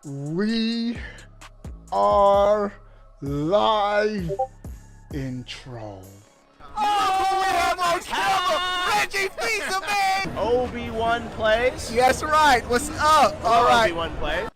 We are live. Intro. Oh, we have our camera! Reggie Fils-Aimé! Obi-Wan plays. Yes, right. What's up? All right. Obi-Wan plays.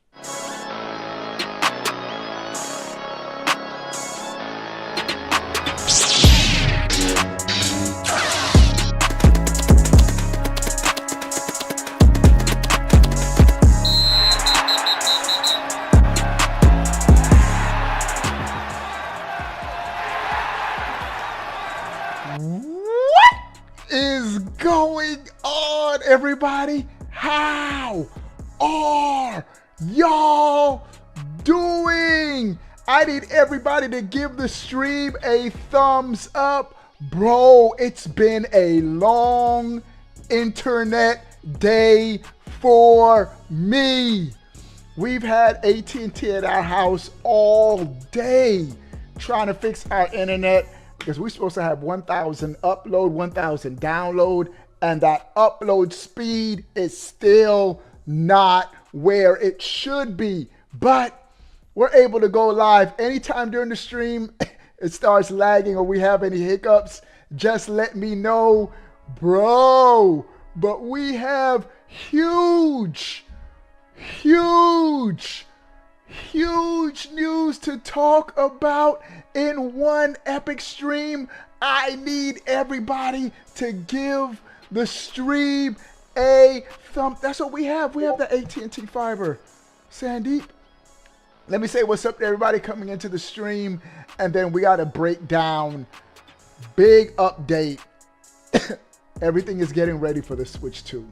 What is going on, everybody? How are y'all doing? I need everybody to give the stream a thumbs up. Bro, it's been a long internet day for me. We've had AT&T at our house all day trying to fix our internet because we're supposed to have 1,000 upload, 1,000 download, and that upload speed is still not where it should be. But we're able to go live anytime during the stream. It starts lagging or we have any hiccups, just let me know, bro. But we have huge news to talk about in one epic stream. I need everybody to give the stream a thumb. That's what we have. We have the AT&T fiber. Sandeep, let me say what's up to everybody coming into the stream, and then we got to break down big update. Everything is getting ready for the Switch 2.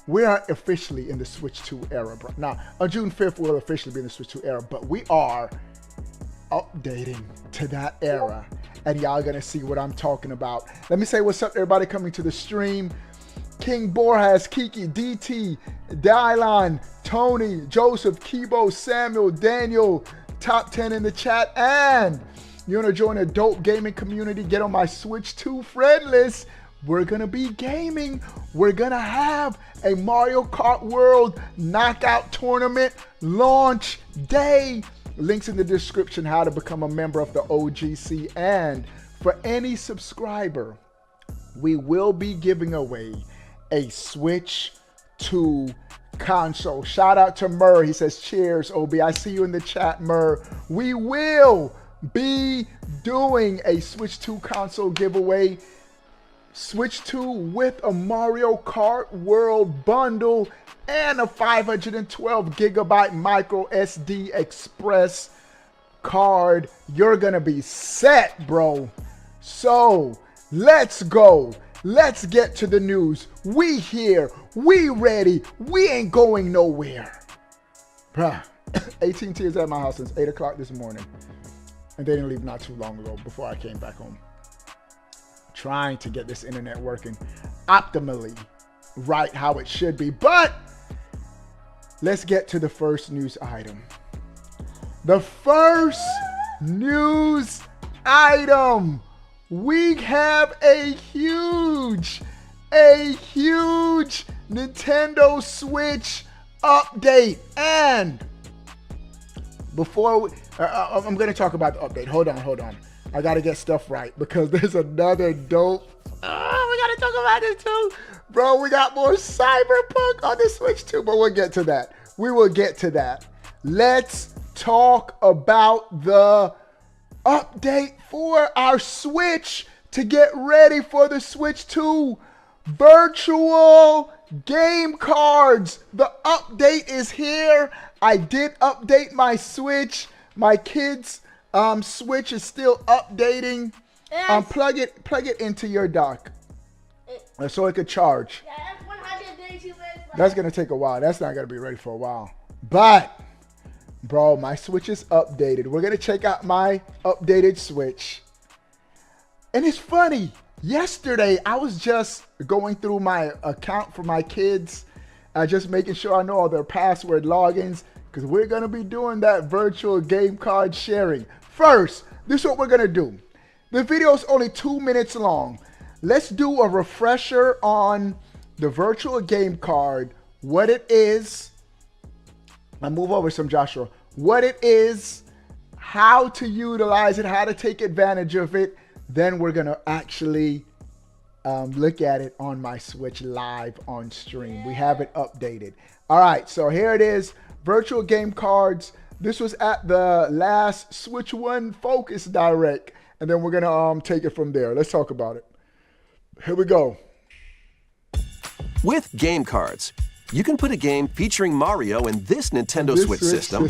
We are officially in the Switch 2 era, bro. Now, on June 5th, we'll officially be in the Switch 2 era, but we are updating to that era, and y'all gonna see what I'm talking about. Let me say what's up, everybody coming to the stream. King Borjas, Kiki, DT, Dylon, Tony, Joseph, Kibo, Samuel, Daniel, top 10 in the chat, and you wanna join a dope gaming community, get on my Switch 2 friend list. We're gonna be gaming. We're gonna have a Mario Kart World Knockout Tournament launch day. Links in the description how to become a member of the OGC. And for any subscriber, we will be giving away a Switch 2 console. Shout out to Murr. He says, cheers, Obi. I see you in the chat, Murr. We will be doing a Switch 2 console giveaway. Switch 2 with a Mario Kart World bundle and a 512 gigabyte micro SD express card. You're gonna be set, bro. So let's go. Let's get to the news. We here, we ready, we ain't going nowhere. Bruh, AT&T is at my house since 8 o'clock this morning, and they didn't leave not too long ago before I came back home. Trying to get this internet working optimally, right how it should be. But let's get to the first news item. The first news item. We have a huge Nintendo Switch update. And before I'm going to talk about the update. Hold on. I got to get stuff right because there's another dope. We got to talk about this too. Bro, we got more Cyberpunk on the Switch too, but we'll get to that. We will get to that. Let's talk about the update for our Switch to get ready for the Switch 2 virtual game cards. The update is here. I did update my Switch. My kids' Switch is still updating. Yes. Plug it into your dock so it could charge. Yeah, that's 132 minutes left. That's gonna take a while. That's not gonna be ready for a while. But bro, my Switch is updated. We're gonna check out my updated Switch. And it's funny. Yesterday, I was just going through my account for my kids, just making sure I know all their password logins, because we're gonna be doing that virtual game card sharing. First, this is what we're gonna do. The video is only 2 minutes long. Let's do a refresher on the virtual game card, what it is, I move over some, Joshua. What it is, how to utilize it, how to take advantage of it. Then we're gonna actually look at it on my Switch live on stream. We have it updated. All right, so here it is, virtual game cards. This was at the last Switch One Focus Direct, and then we're gonna take it from there. Let's talk about it. Here we go. With game cards, you can put a game featuring Mario in this Nintendo Switch system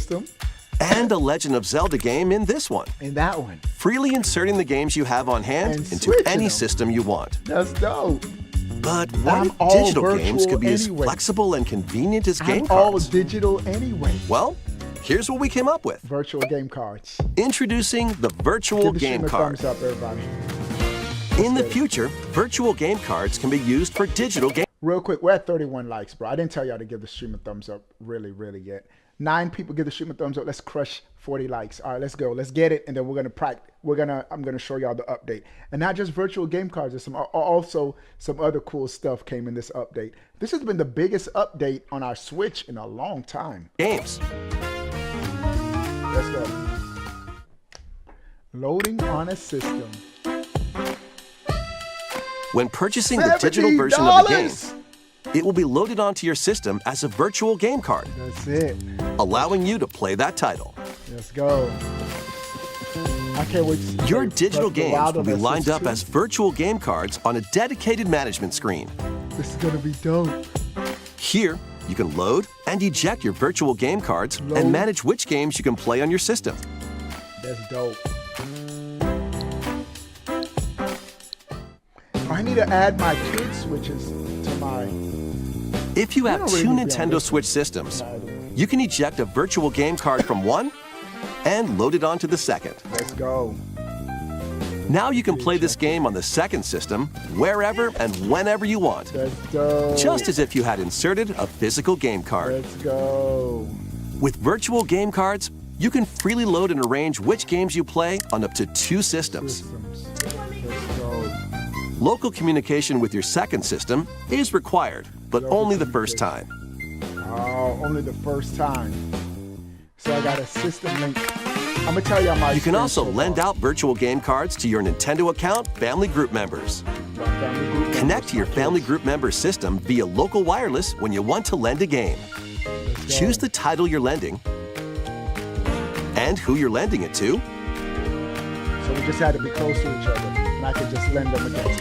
and a Legend of Zelda game in this one. In that one. Freely inserting the games you have on hand And into switching any them. system you want. That's dope. But what I'm if all digital games could be virtual as flexible and convenient as I'm game all cards? digital anyway. Well, here's what we came up with. Virtual game cards. Introducing the virtual Give the game stream a card. thumbs up, everybody. In the future, virtual game cards can be used for digital games. Real quick, we're at 31 likes, bro. I didn't tell y'all to give the stream a thumbs up really yet. 9 people give the stream a thumbs up. Let's crush 40 likes. All right, let's go. Let's get it, and then we're gonna practice. I'm gonna show y'all the update, and not just virtual game cards. There's also some other cool stuff came in this update. This has been the biggest update on our Switch in a long time. Games. Let's go. Loading on a system. When purchasing the digital version of the game, it will be loaded onto your system as a virtual game card, That's it. allowing you to play that title. Let's go. I can't wait. To Your play digital Breath of the games Wild will on be that lined Switch up too. as virtual game cards on a dedicated management screen. This is gonna be dope. Here, you can load and eject your virtual game cards Load. and manage which games you can play on your system. That's dope. I need to add my kid switches to my. If you have don't really two need to be on Nintendo this Switch systems, you can eject a virtual game card from one and load it onto the second. Let's go. Now you can play this game on the second system wherever and whenever you want, Let's go. just as if you had inserted a physical game card. Let's go. With virtual game cards, you can freely load and arrange which games you play on up to 2 systems. Systems. Let's go. Local communication with your second system is required, but only the first time. Oh, only the first time. So I got a system link. I'm gonna tell y'all my. You can experience also so lend far. out virtual game cards to your Nintendo account family group members. My family group members, Connect to your my family kids. group member system via local wireless when you want to lend a game. Let's go. Choose the title you're lending and who you're lending it to, So we just had to be close to each other, and I could just lend them again.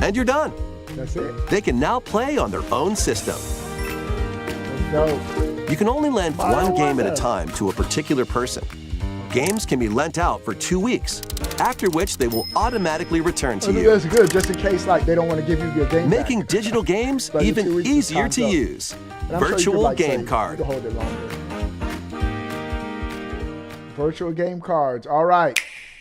and you're done. That's it. They can now play on their own system. Let's go. You can only lend Wow, one game at a wonder. time to a particular person. Games can be lent out for 2 weeks, after which they will automatically return to you, That's good, just in case like they don't want to give you your game back. making digital games But in 2 even weeks, the easier time's to up. use. And I'm sure you could, Virtual like, say, game you card. can hold it longer. Virtual game cards. All right.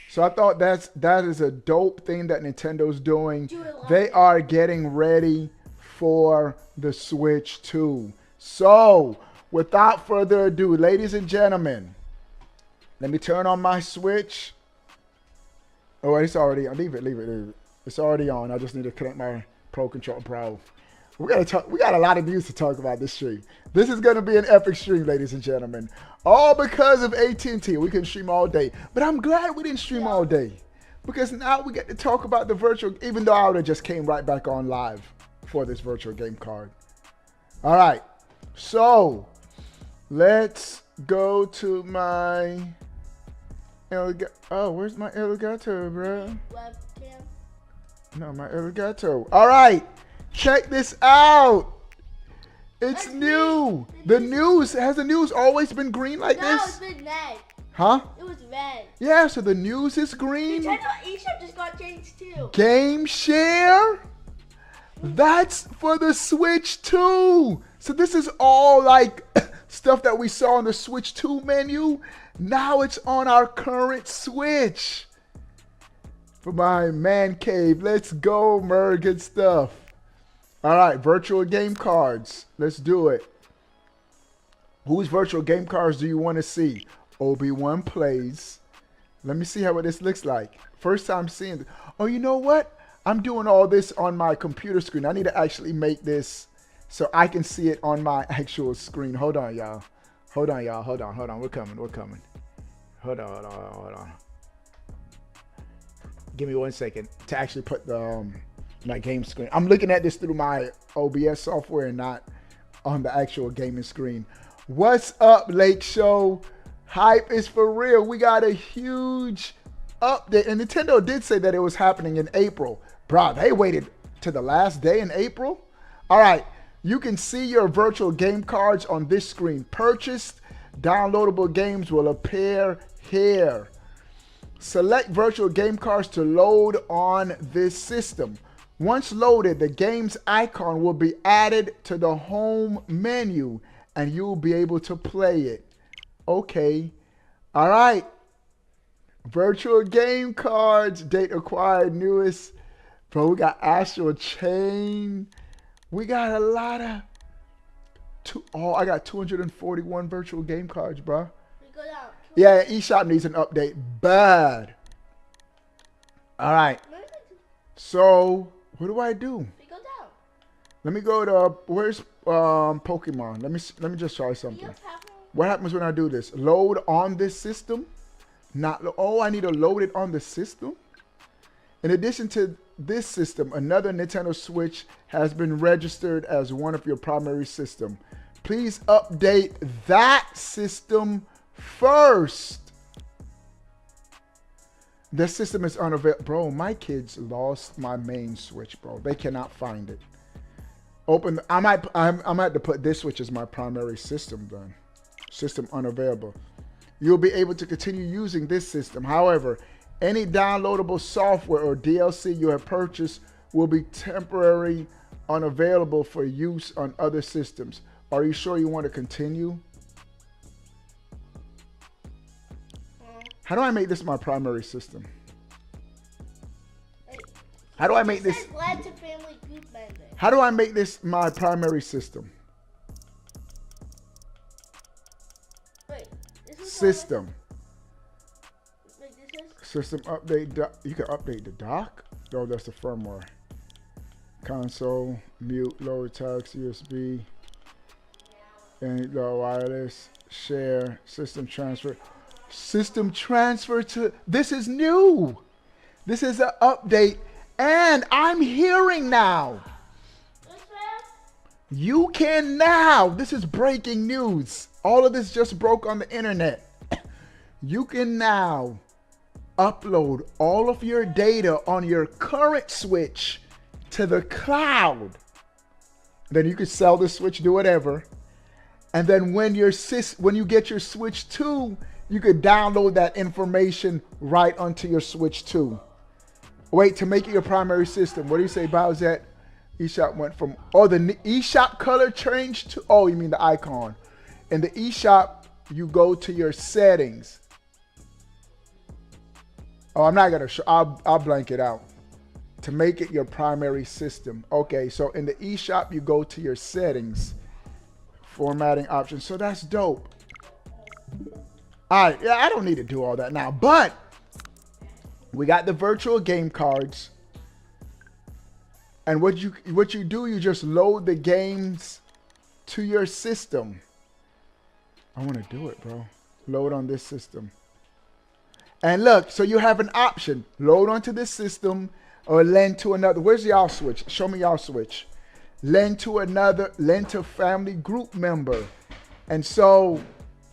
So I thought that is a dope thing that Nintendo's doing. They are getting ready for the Switch 2. So without further ado, ladies and gentlemen, let me turn on my Switch. Oh, it's already on. Leave it. It's already on. I just need to connect my Pro Controller Pro. We got a lot of news to talk about this stream. This is going to be an epic stream, ladies and gentlemen. All because of AT&T. We can stream all day. But I'm glad we didn't stream all day. Because now we get to talk about the virtual, even though I would have just came right back on live for this virtual game card. All right. So, let's go to my... Oh, where's my Elgato, bro? Webcam. No, my Elgato. All right. Check this out. It's That's new. me. The news, has the news always been green like No, it's this? been red. Huh? It was red. Yeah, so the news is green. Nintendo eShop just got changed too. Game share? That's for the Switch 2. So this is all like stuff that we saw on the Switch 2 menu. Now it's on our current Switch. For my man cave. Let's go, Mer. Good stuff. All right, virtual game cards. Let's do it. Whose virtual game cards do you want to see? Obi-Wan plays. Let me see how this looks like. First time seeing it. Oh, you know what? I'm doing all this on my computer screen. I need to actually make this so I can see it on my actual screen. Hold on, y'all. Hold on, y'all. Hold on. Hold on. We're coming. We're coming. Hold on. Hold on. Hold on. Give me 1 second to actually put the my game screen. I'm looking at this through my OBS software and not on the actual gaming screen. What's up, Lake Show? Hype is for real. We got a huge update. And Nintendo did say that it was happening in April. Bro, they waited to the last day in April? All right. You can see your virtual game cards on this screen. Purchased downloadable games will appear here. Select virtual game cards to load on this system. Once loaded, the game's icon will be added to the home menu and you'll be able to play it. Okay. All right. Virtual game cards, date acquired, newest. Bro, we got Astral Chain. We got a lot of... I got 241 virtual game cards, bro. We go down. Yeah, eShop needs an update. Bad. All right. So, what do I do? We go down. Let me go to... Where's Pokemon? Let me just try something. What happens when I do this? Load on this system? Oh, I need to load it on the system? In addition to this system, another Nintendo Switch has been registered as one of your primary system. Please update that system first. The system is unavailable. Bro, my kids lost my main Switch, bro. They cannot find it. I might have to put this Switch as my primary system then. System unavailable. You'll be able to continue using this system. However, any downloadable software or DLC you have purchased will be temporarily unavailable for use on other systems. Are you sure you want to continue? How do I make this my primary system? How do I make this? How do I make this my primary system? System. System update. You can update the dock. No, that's the firmware. Console, mute, lower text, USB, and the wireless, share, system transfer. System transfer to, this is new. This is an update. And I'm hearing now. You can now. This is breaking news. All of this just broke on the internet. You can now upload all of your data on your current Switch to the cloud. Then you can sell the Switch, do whatever. And then when you get your Switch 2, you could download that information right onto your Switch 2. Wait, to make it your primary system. What do you say, Bowsette? eShop went from, oh, the eShop color changed to, oh, you mean the icon. In the eShop, you go to your settings. Oh, I'm not going to show, I'll blank it out. To make it your primary system. Okay, so in the eShop, you go to your settings. Formatting options. So that's dope. All right, yeah, I don't need to do all that now, but we got the virtual game cards. And what you do, you just load the games to your system. I want to do it, bro. Load on this system. And look, so you have an option. Load onto this system or lend to another. Where's y'all Switch? Show me y'all Switch. Lend to family group member. And so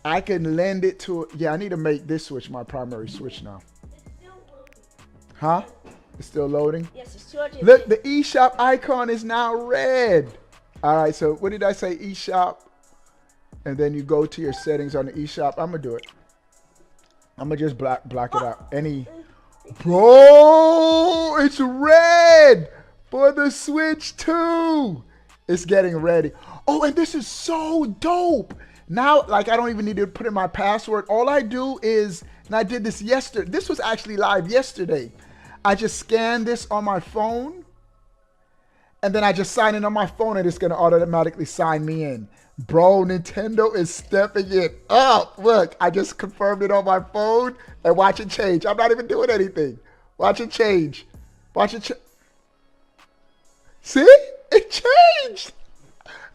I can lend it to, yeah, I need to make this Switch my primary Switch now. Huh? It's still loading? Yes, it's 200. Look, the eShop icon is now red. All right, so what did I say? eShop. And then you go to your settings on the eShop. I'm going to do it. I'm going to just block it out. Bro, it's red for the Switch 2. It's getting ready. Oh, and this is so dope. Now, like, I don't even need to put in my password. All I do is, and I did this yesterday. This was actually live yesterday. I just scan this on my phone. And then I just sign in on my phone and it's going to automatically sign me in. Bro, Nintendo is stepping it up. Look, I just confirmed it on my phone and watch it change. I'm not even doing anything. Watch it change. Watch it change. See? It changed.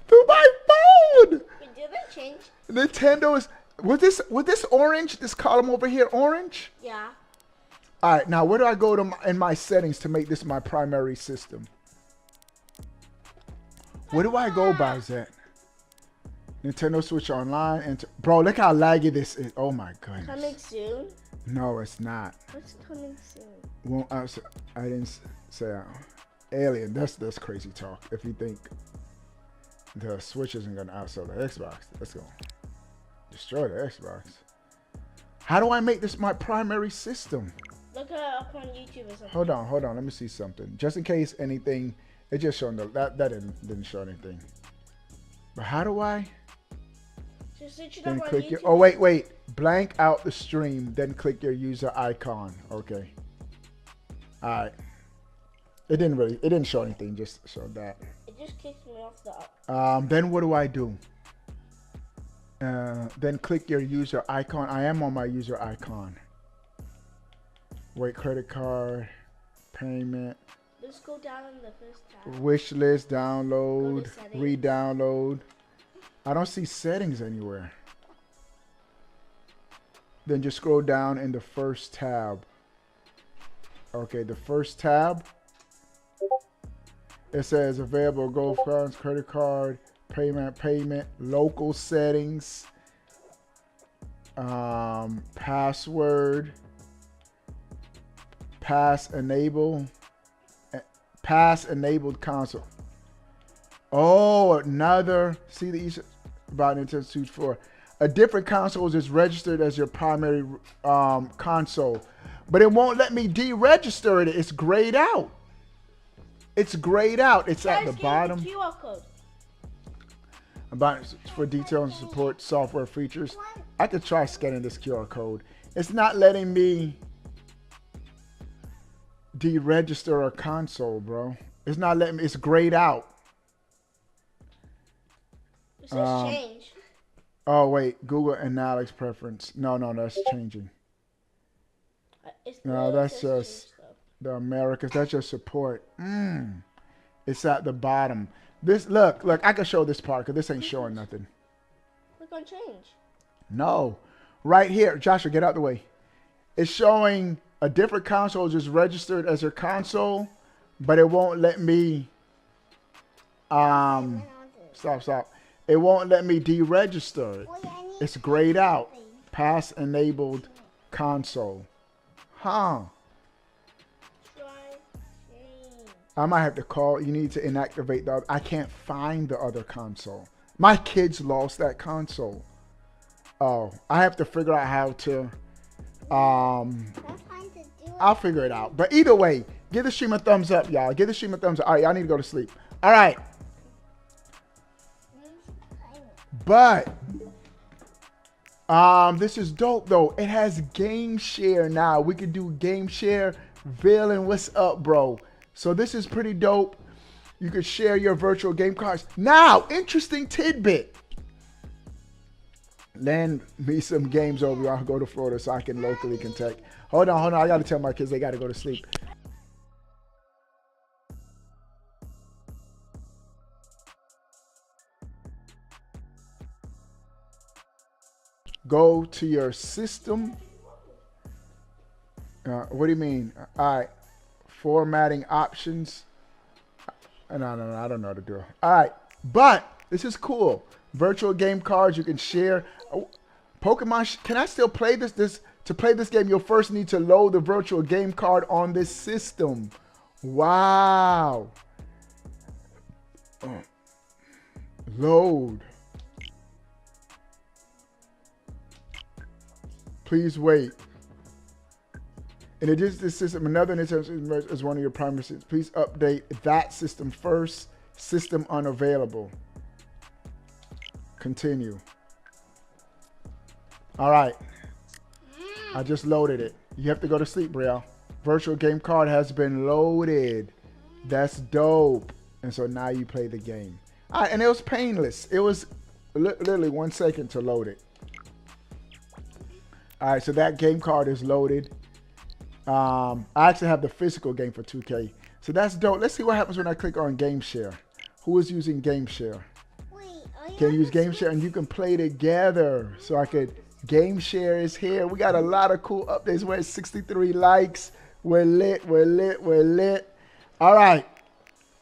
through my phone. Wait, did they change? Nintendo is. Was this orange? This column over here orange? Yeah. All right. Now where do I go to in my settings to make this my primary system? Where do I go by that? Nintendo Switch Online and bro, look how laggy this is. Oh my goodness. Coming soon? No, it's not. What's coming soon? Well, I didn't say Alien. That's crazy talk. If you think the Switch isn't gonna outsell the Xbox, let's go destroy the Xbox. How do I make this my primary system? Look it up on YouTube or something. Hold on. Let me see something. Just in case anything, it just showing that didn't show anything. But how do I? Just search it Then up on click YouTube. your. Oh wait. Blank out the stream. Then click your user icon. Okay. All right. It didn't show anything. Just showed that. It just kicked me off the. Then what do I do? Then click your user icon. I am on my user icon. Wait, credit card, payment. Let's go down in the first tab. Wish list, download, Go to settings. re-download. I don't see settings anywhere. Then just scroll down in the first tab. Okay, the first tab. It says available gold cards, credit card, payment, local settings, password, pass enabled console. Oh, another. See the each about Nintendo Switch 4. A different console is registered as your primary console, but it won't let me deregister it. It's grayed out. It's grayed out. It's at the bottom. The QR code. About for details and support software features. I could try scanning this QR code. It's not letting me deregister a console, bro. It's not letting me. It's grayed out. It says change. Oh wait, Google Analytics preference. No, that's changing. No, that's just the Americas. That's just support. It's at the bottom. This look. I can show this part because this ain't showing nothing. Click on change. No, right here, Joshua, get out the way. It's showing a different console just registered as your console, but it won't let me. Stop. It won't let me deregister it. It's grayed out. Pass enabled console. Huh. Try change. I might have to call. You need to inactivate the other. I can't find the other console. My kids lost that console. Oh, I have to figure out how to. I'll figure it out. But either way, give the stream a thumbs up, y'all. Give the stream a thumbs up. All right, y'all need to go to sleep. All right. But this is dope though. It has game share now. We can do game share. Villain, what's up, bro? So this is pretty dope. You could share your virtual game cards. Now, interesting tidbit. Lend me some games over. I'll go to Florida so I can locally contact. Hold on. I gotta tell my kids they gotta go to sleep. Go to your system. What do you mean? All right. Formatting options. No, I don't know how to do it. All right. But this is cool. Virtual game cards you can share. Pokemon, can I still play this? To play this game, you'll first need to load the virtual game card on this system. Wow. Load. Please wait. In addition to this system, another Nintendo is one of your primary systems. Please update that system first. System unavailable. Continue. All right. I just loaded it. You have to go to sleep, Brielle. Virtual game card has been loaded. That's dope. And so now you play the game. All right, and it was painless. It was literally 1 second to load it. All right, so that game card is loaded. I actually have the physical game for 2K. So that's dope. Let's see what happens when I click on Game Share. Who is using Game Share? Can use game share and you can play together. So I could game share is here. We got a lot of cool updates. We're at 63 likes. We're lit. We're lit. We're lit. All right.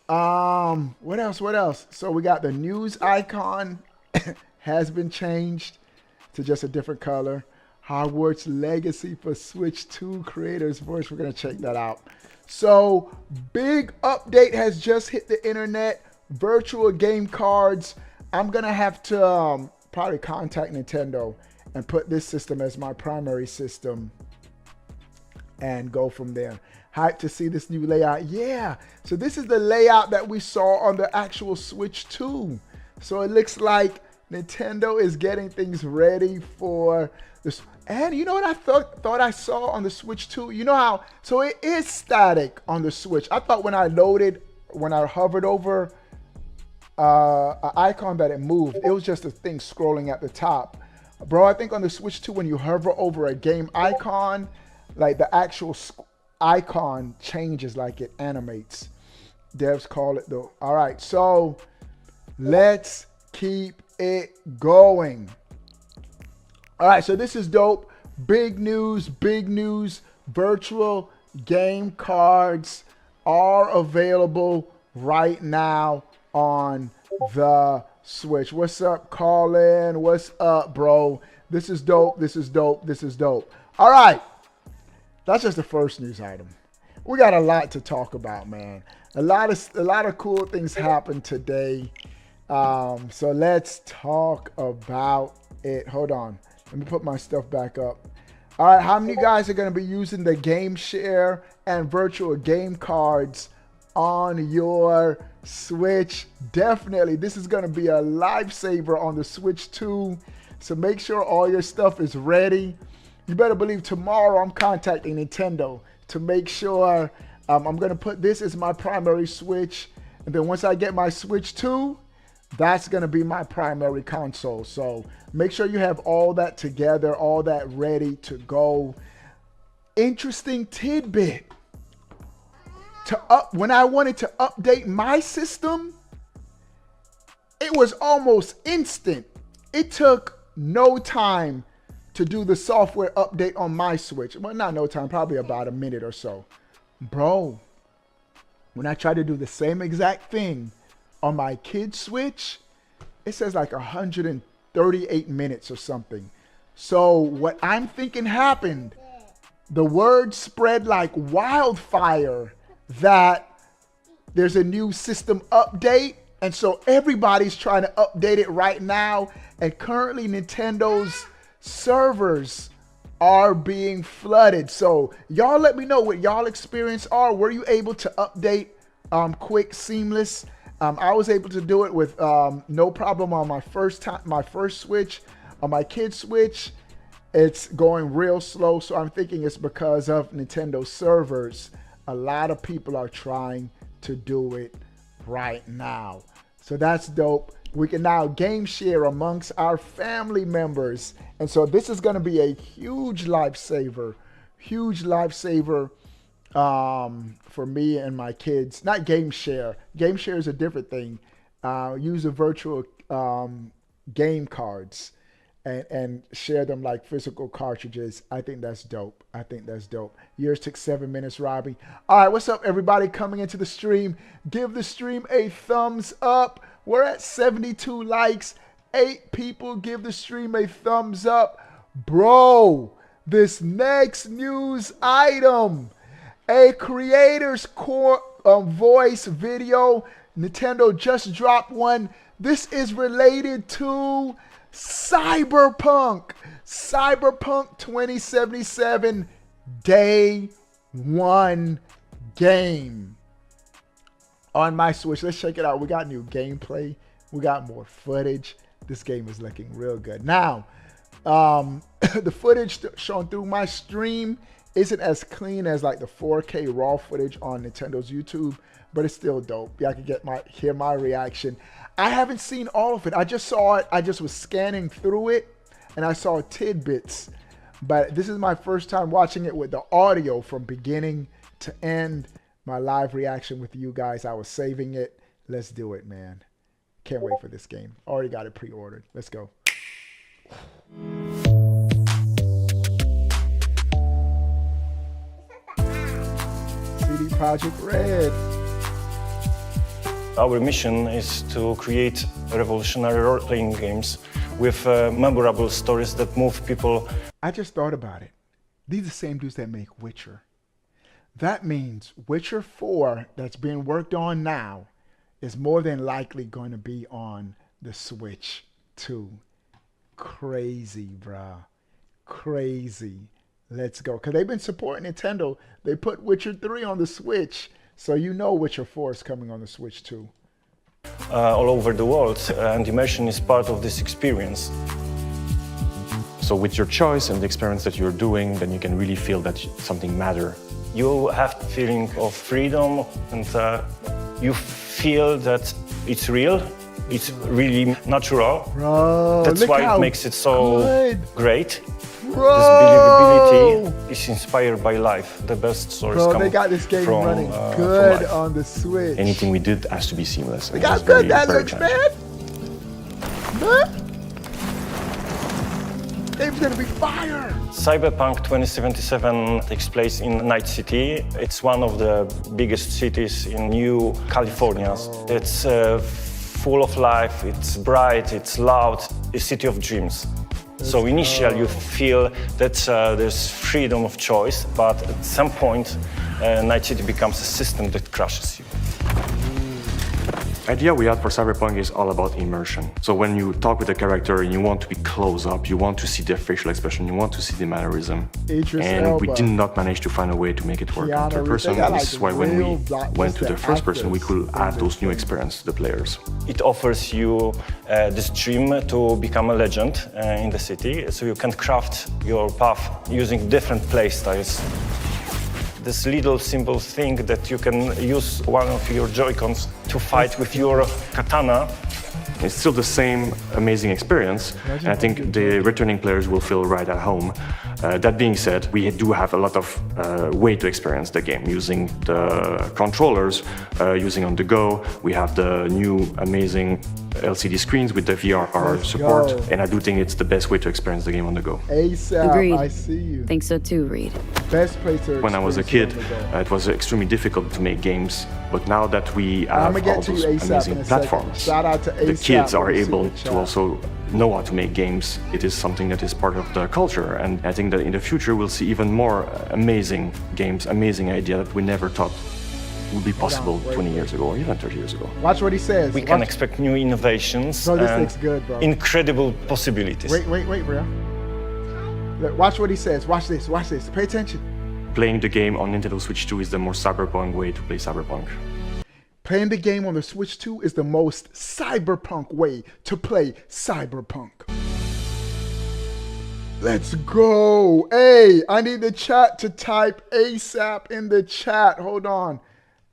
What else? What else? So we got the news icon has been changed to just a different color. Hogwarts Legacy for Switch 2 creators voice. We're going to check that out. So big update has just hit the internet. Virtual game cards. I'm going to have to probably contact Nintendo and put this system as my primary system and go from there. Hyped to see this new layout. Yeah. So this is the layout that we saw on the actual Switch 2. So it looks like Nintendo is getting things ready for this. And you know what I thought I saw on the Switch 2? You know how, so it is static on the Switch. I thought when I hovered over an icon that it moved, it was just a thing scrolling at the top. Bro, I think on the Switch 2, when you hover over a game icon, like the actual icon changes, like it animates. Devs call it though. All right, so let's keep it going. All right, so this is dope. Big news, big news. Virtual game cards are available right now on the Switch. What's up, Colin? What's up, bro? This is dope. This is dope. This is dope. All right. That's just the first news item. We got a lot to talk about, man. A lot of cool things happened today. So let's talk about it. Hold on. Let me put my stuff back up. All right, how many guys are going to be using the game share and virtual game cards on your Switch? Definitely. This is going to be a lifesaver on the Switch 2. So make sure all your stuff is ready. You better believe tomorrow I'm contacting Nintendo to make sure I'm going to put this as my primary Switch. And then once I get my Switch 2, that's going to be my primary console. So make sure you have all that together, all that ready to go. Interesting tidbit. When I wanted to update my system, it was almost instant. It took no time to do the software update on my Switch. Well, not no time, probably about a minute or so. Bro, when I try to do the same exact thing on my kid's Switch, it says like 138 minutes or something. So what I'm thinking happened, the word spread like wildfire that there's a new system update. And so everybody's trying to update it right now. And currently Nintendo's servers are being flooded. So y'all let me know what y'all experience are. Were you able to update quick, seamless? I was able to do it with no problem on my first Switch. On my kid's Switch, it's going real slow. So I'm thinking it's because of Nintendo servers. A lot of people are trying to do it right now. So that's dope. We can now game share amongst our family members. And so this is going to be a huge lifesaver for me and my kids. Not game share. Game share is a different thing. Use the virtual game cards and share them like physical cartridges. I think that's dope. I think that's dope. Yours took 7 minutes, Robbie. All right, what's up, everybody coming into the stream? Give the stream a thumbs up. We're at 72 likes. 8 people give the stream a thumbs up. Bro, this next news item, a creator's voice video. Nintendo just dropped one. This is related to Cyberpunk 2077 day 1 game on my Switch. Let's check it out. We got new gameplay. We got more footage. This game is looking real good. Now, the footage shown through my stream isn't as clean as like the 4K raw footage on Nintendo's YouTube, but it's still dope. Y'all can hear my reaction. I haven't seen all of it. I just saw it. I just was scanning through it and I saw tidbits. But this is my first time watching it with the audio from beginning to end. My live reaction with you guys. I was saving it. Let's do it, man. Can't wait for this game. Already got it pre-ordered. Let's go. CD Projekt Red. Our mission is to create revolutionary role-playing games with memorable stories that move people. I just thought about it. These are the same dudes that make Witcher. That means Witcher 4 that's being worked on now is more than likely going to be on the Switch 2. Crazy, bruh. Crazy. Let's go. Because they've been supporting Nintendo. They put Witcher 3 on the Switch. So you know Witcher 4 is coming on the Switch too. All over the world, and immersion is part of this experience. So with your choice and the experience that you're doing, then you can really feel that something matters. You have the feeling of freedom, and you feel that it's real, it's really natural. Bro, That's look why how it makes it so good. great. Bro. This believability is inspired by life. The best stories Bro, come they got this game from, running from good life. on the Switch. Anything we did has to be seamless. Look how good that looks, man. Huh? Game's gonna be fire. Cyberpunk 2077 takes place in Night City. It's one of the biggest cities in New California. It's full of life, it's bright, it's loud, a city of dreams. So initially you feel that there's freedom of choice, but at some point Night City becomes a system that crushes you. The idea we had for Cyberpunk is all about immersion. So when you talk with a character and you want to be close up, you want to see their facial expression, you want to see the mannerism. Idris And Elba. we did not manage to find a way to make it work in Keanu third Reeves, person. they got, This like, is why when we real went to the blockbuster first person, we actors could in add this those new game. experiences to the players. It offers you this dream to become a legend in the city, so you can craft your path using different play styles. This little simple thing that you can use one of your Joy-Cons to fight with your katana. It's still the same amazing experience, and I think the returning players will feel right at home. That being said, we do have a lot of way to experience the game, using the controllers, using on the go. We have the new amazing LCD screens with the VRR support, go. and I do think it's the best way to experience the game on the go. ASAP, Agreed. I see you. Think so too, Reed. Best place to When I was a experience kid, it on the go. it was extremely difficult to make games, but now that we I'm have gonna get all to those you ASAP in amazing a second. platforms, Shout out to the ASAP kids are with the able super to chat. also know how to make games. It is something that is part of the culture, and I think that in the future we'll see even more amazing games, amazing idea that we never thought would be possible 20 years ago or even 30 years ago. Watch what he says. We can Watch- expect new innovations Bro, this and looks good, bro. incredible possibilities. Wait, bro. Look, watch what he says. Watch this. Watch this. Pay attention. Playing the game on Nintendo Switch 2 is the more cyberpunk way to play Cyberpunk. Playing the game on the Switch 2 is the most cyberpunk way to play Cyberpunk. Let's go. Hey, I need the chat to type ASAP in the chat. Hold on.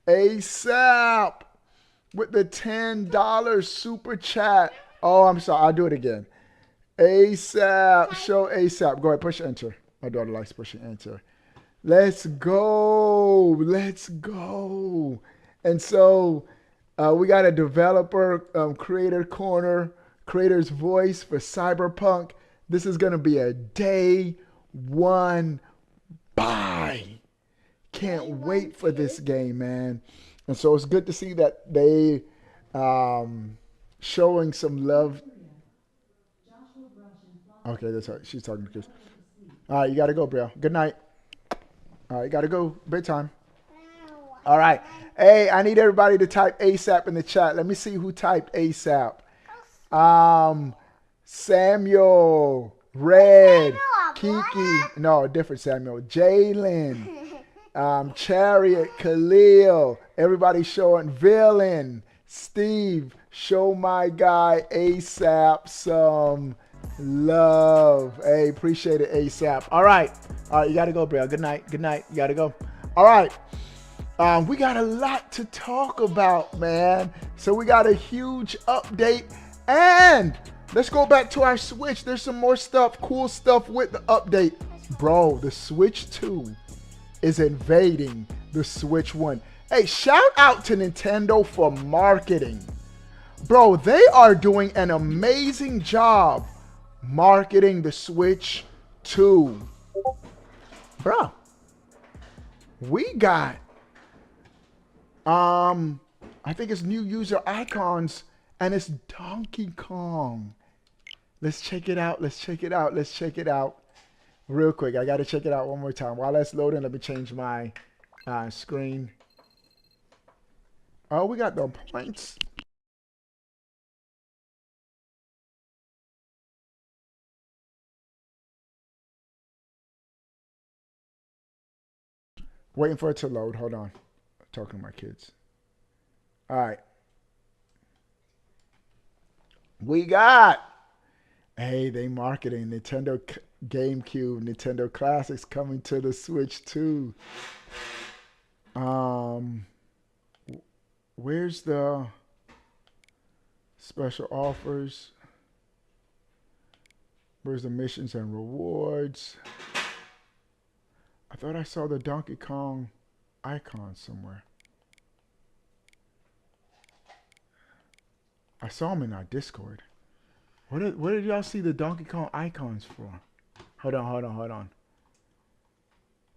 ASAP with the $10 super chat. Oh, I'm sorry. I'll do it again. ASAP. Show ASAP. Go ahead. Push enter. My daughter likes pushing enter. Let's go. Let's go. And so we got a developer creator corner, creator's voice for Cyberpunk. This is going to be a day one buy. Can't wait for this game, man. And so it's good to see that they showing some love. Okay, that's right. She's talking to Chris. All right, you got to go, bro. Good night. All right, you got to go. Bedtime. All right. Hey, I need everybody to type ASAP in the chat. Let me see who typed ASAP. Samuel, Red, Kiki. No, different Samuel. Jalen, Chariot, Khalil. Everybody showing Villain, Steve. Show my guy ASAP some love. Hey, appreciate it, ASAP. All right. All right, you got to go, bro. Good night. Good night. You got to go. All right. We got a lot to talk about, man. So we got a huge update. And let's go back to our Switch. There's some more stuff, cool stuff with the update. Bro, the Switch 2 is invading the Switch 1. Hey, shout out to Nintendo for marketing Bro, they are doing an amazing job marketing the Switch 2. Bro, we got, I think it's new user icons, and it's Donkey Kong. Let's check it out. Let's check it out. Let's check it out. Real quick, I got to check it out one more time. While that's loading, let me change my screen. Oh, we got the points. Waiting for it to load. Hold on. I'm talking to my kids. All right. We got. Hey, they marketing Nintendo GameCube, Nintendo Classics coming to the Switch too. Where's the special offers? Where's the missions and rewards? I thought I saw the Donkey Kong icon somewhere. I saw them in our Discord. Where did y'all see the Donkey Kong icons for? Hold on.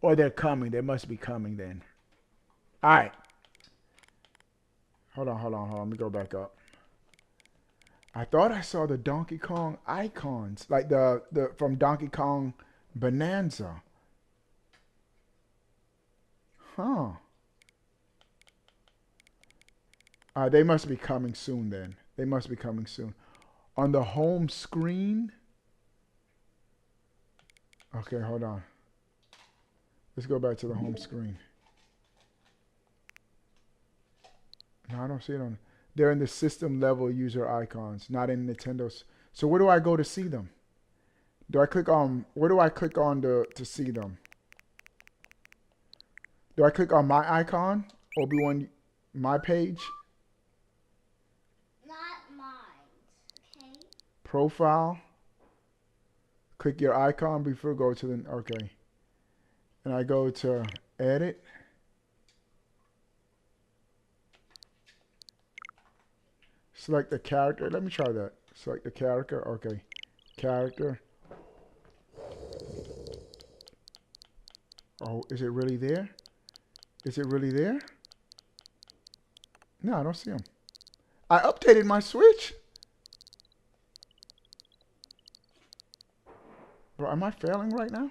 Or they're coming. They must be coming then. All right. Hold on. Let me go back up. I thought I saw the Donkey Kong icons, like the from Donkey Kong Bonanza. Huh. They must be coming soon then. They must be coming soon. On the home screen. Okay, hold on. Let's go back to the home screen. No, I don't see it on. They're in the system level user icons, not in Nintendo's. So where do I go to see them? Do I click on, where do I click on to see them? Do I click on my icon? Obi-Wan, my page? Not mine, okay? Profile. Click your icon before go to the, okay. And I go to edit. Select the character. Let me try that. Select the character. Okay. Character. Oh, is it really there? Is it really there? No, I don't see them. I updated my Switch. Bro, am I failing right now?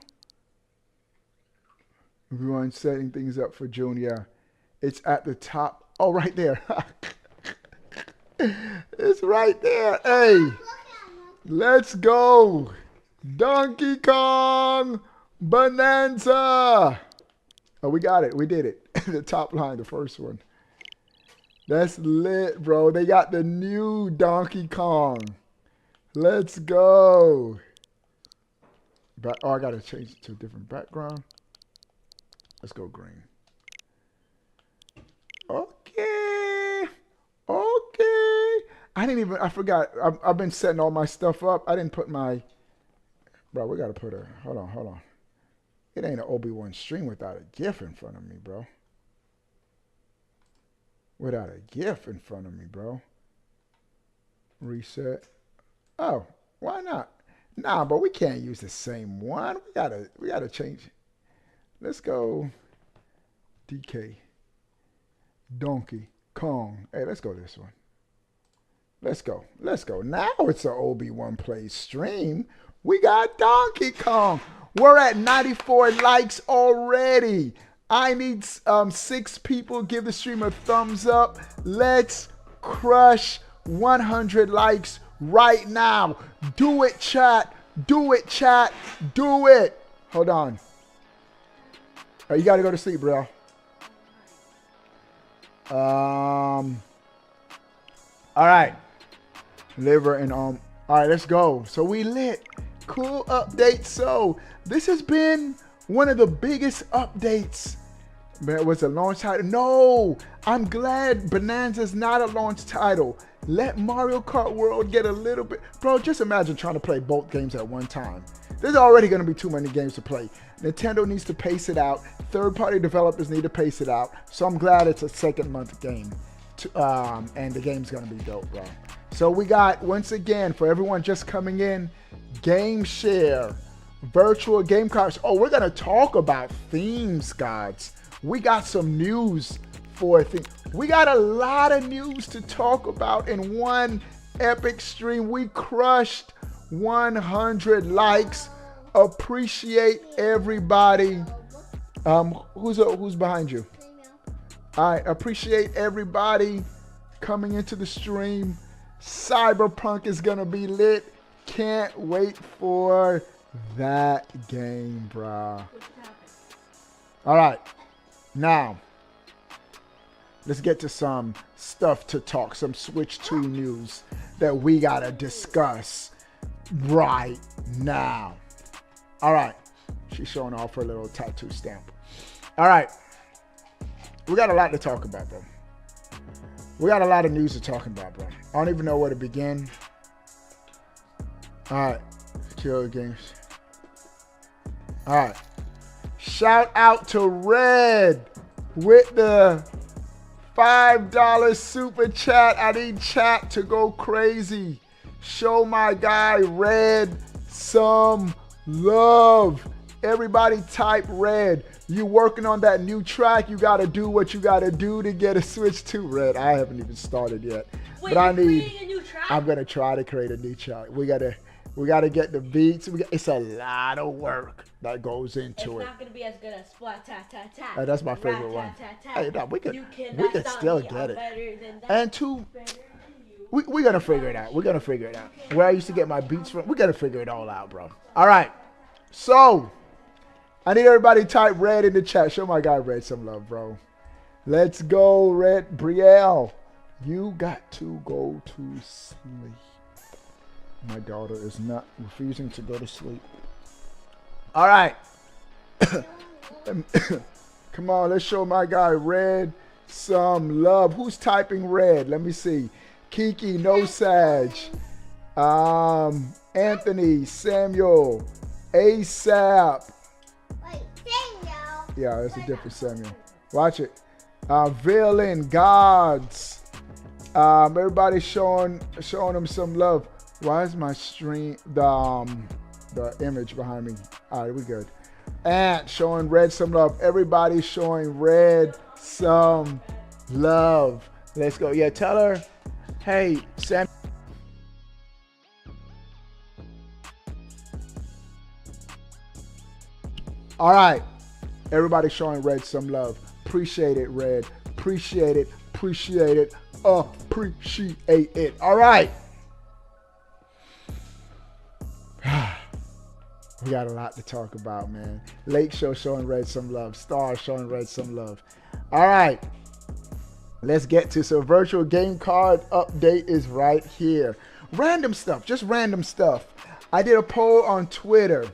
Everyone's setting things up for June. Yeah. It's at the top. Oh, right there. It's right there. Hey, let's go. Donkey Kong Bonanza. Oh, we got it. We did it. The top line, the first one. That's lit, bro. They got the new Donkey Kong. Let's go. Oh, I got to change it to a different background. Let's go green. Okay. Okay. I forgot. I've been setting all my stuff up. I didn't put my, bro, we got to put a, hold on. It ain't an Obi-Wan stream without a GIF in front of me, bro. Without a GIF in front of me, bro. Reset. Oh, why not? Nah, but we can't use the same one. We gotta change it. Let's go DK. Donkey Kong. Hey, let's go this one. Let's go. Let's go. Now it's an Obi-Wan Plays stream. We got Donkey Kong. We're at 94 likes already. I need 6 people. Give the stream a thumbs up. Let's crush 100 likes right now. Do it, chat. Do it, chat. Do it. Hold on. Oh, you got to go to sleep, bro. All right. Liver and all right, let's go. So we lit. Cool update. So this has been one of the biggest updates. But it was a launch title. No, I'm glad Bonanza's not a launch title. Let Mario Kart World get a little bit. Bro, just imagine trying to play both games at one time. There's already going to be too many games to play. Nintendo needs to pace it out. Third-party developers need to pace it out. So I'm glad it's a second-month game. and the game's gonna be dope, bro. So we got, once again, for everyone just coming in, Game Share, virtual game cards. Oh, we're gonna talk about themes, guys. We got some news for themes. We got a lot of news to talk about in one epic stream. We crushed 100 likes. Appreciate everybody. Who's behind you? I appreciate everybody coming into the stream. Cyberpunk is gonna be lit. Can't wait for that game, bruh. All right, now let's get to some stuff to talk, some Switch 2 news that we gotta discuss right now. All right, she's showing off her little tattoo stamp. All right, we got a lot to talk about, bro. We got a lot of news to talk about, bro. I don't even know where to begin. All right, kill games. All right, shout out to Red with the $5 super chat. I need chat to go crazy. Show my guy Red some love. Everybody type Red. You working on that new track, you gotta do what you gotta do to get a Switch 2. Red, I haven't even started yet. Wait, but I need a new track? I'm gonna try to create a new track. We gotta get the beats. It's a lot of work that goes into it. It's not gonna be as good as Splat Tat Tat Tat. That's my favorite one. Hey, no, we could still get it. And two, we're gonna figure it out. We're gonna figure it out. Where I used to get my beats from, we gotta figure it all out, bro. All right, so I need everybody to type Red in the chat. Show my guy Red some love, bro. Let's go, Red. Brielle, you got to go to sleep. My daughter is not refusing to go to sleep. All right. Come on, let's show my guy Red some love. Who's typing Red? Let me see. Kiki, No Sag. Anthony, Samuel, ASAP. Wait, Samuel. Yeah, it's a different Samuel. Watch it. Villain, Gods. Everybody showing them some love. Why is my stream the image behind me? All right, we good. Ant showing Red some love. Everybody showing Red some love. Let's go. Yeah, tell her, hey, Sam. All right, everybody showing Red some love. Appreciate it, Red. Appreciate it. Appreciate it. Appreciate it. All right. We got a lot to talk about, man. Lake Show showing Red some love. Star showing Red some love. All right. Let's get to some virtual game card update is right here. Random stuff, just random stuff. I did a poll on Twitter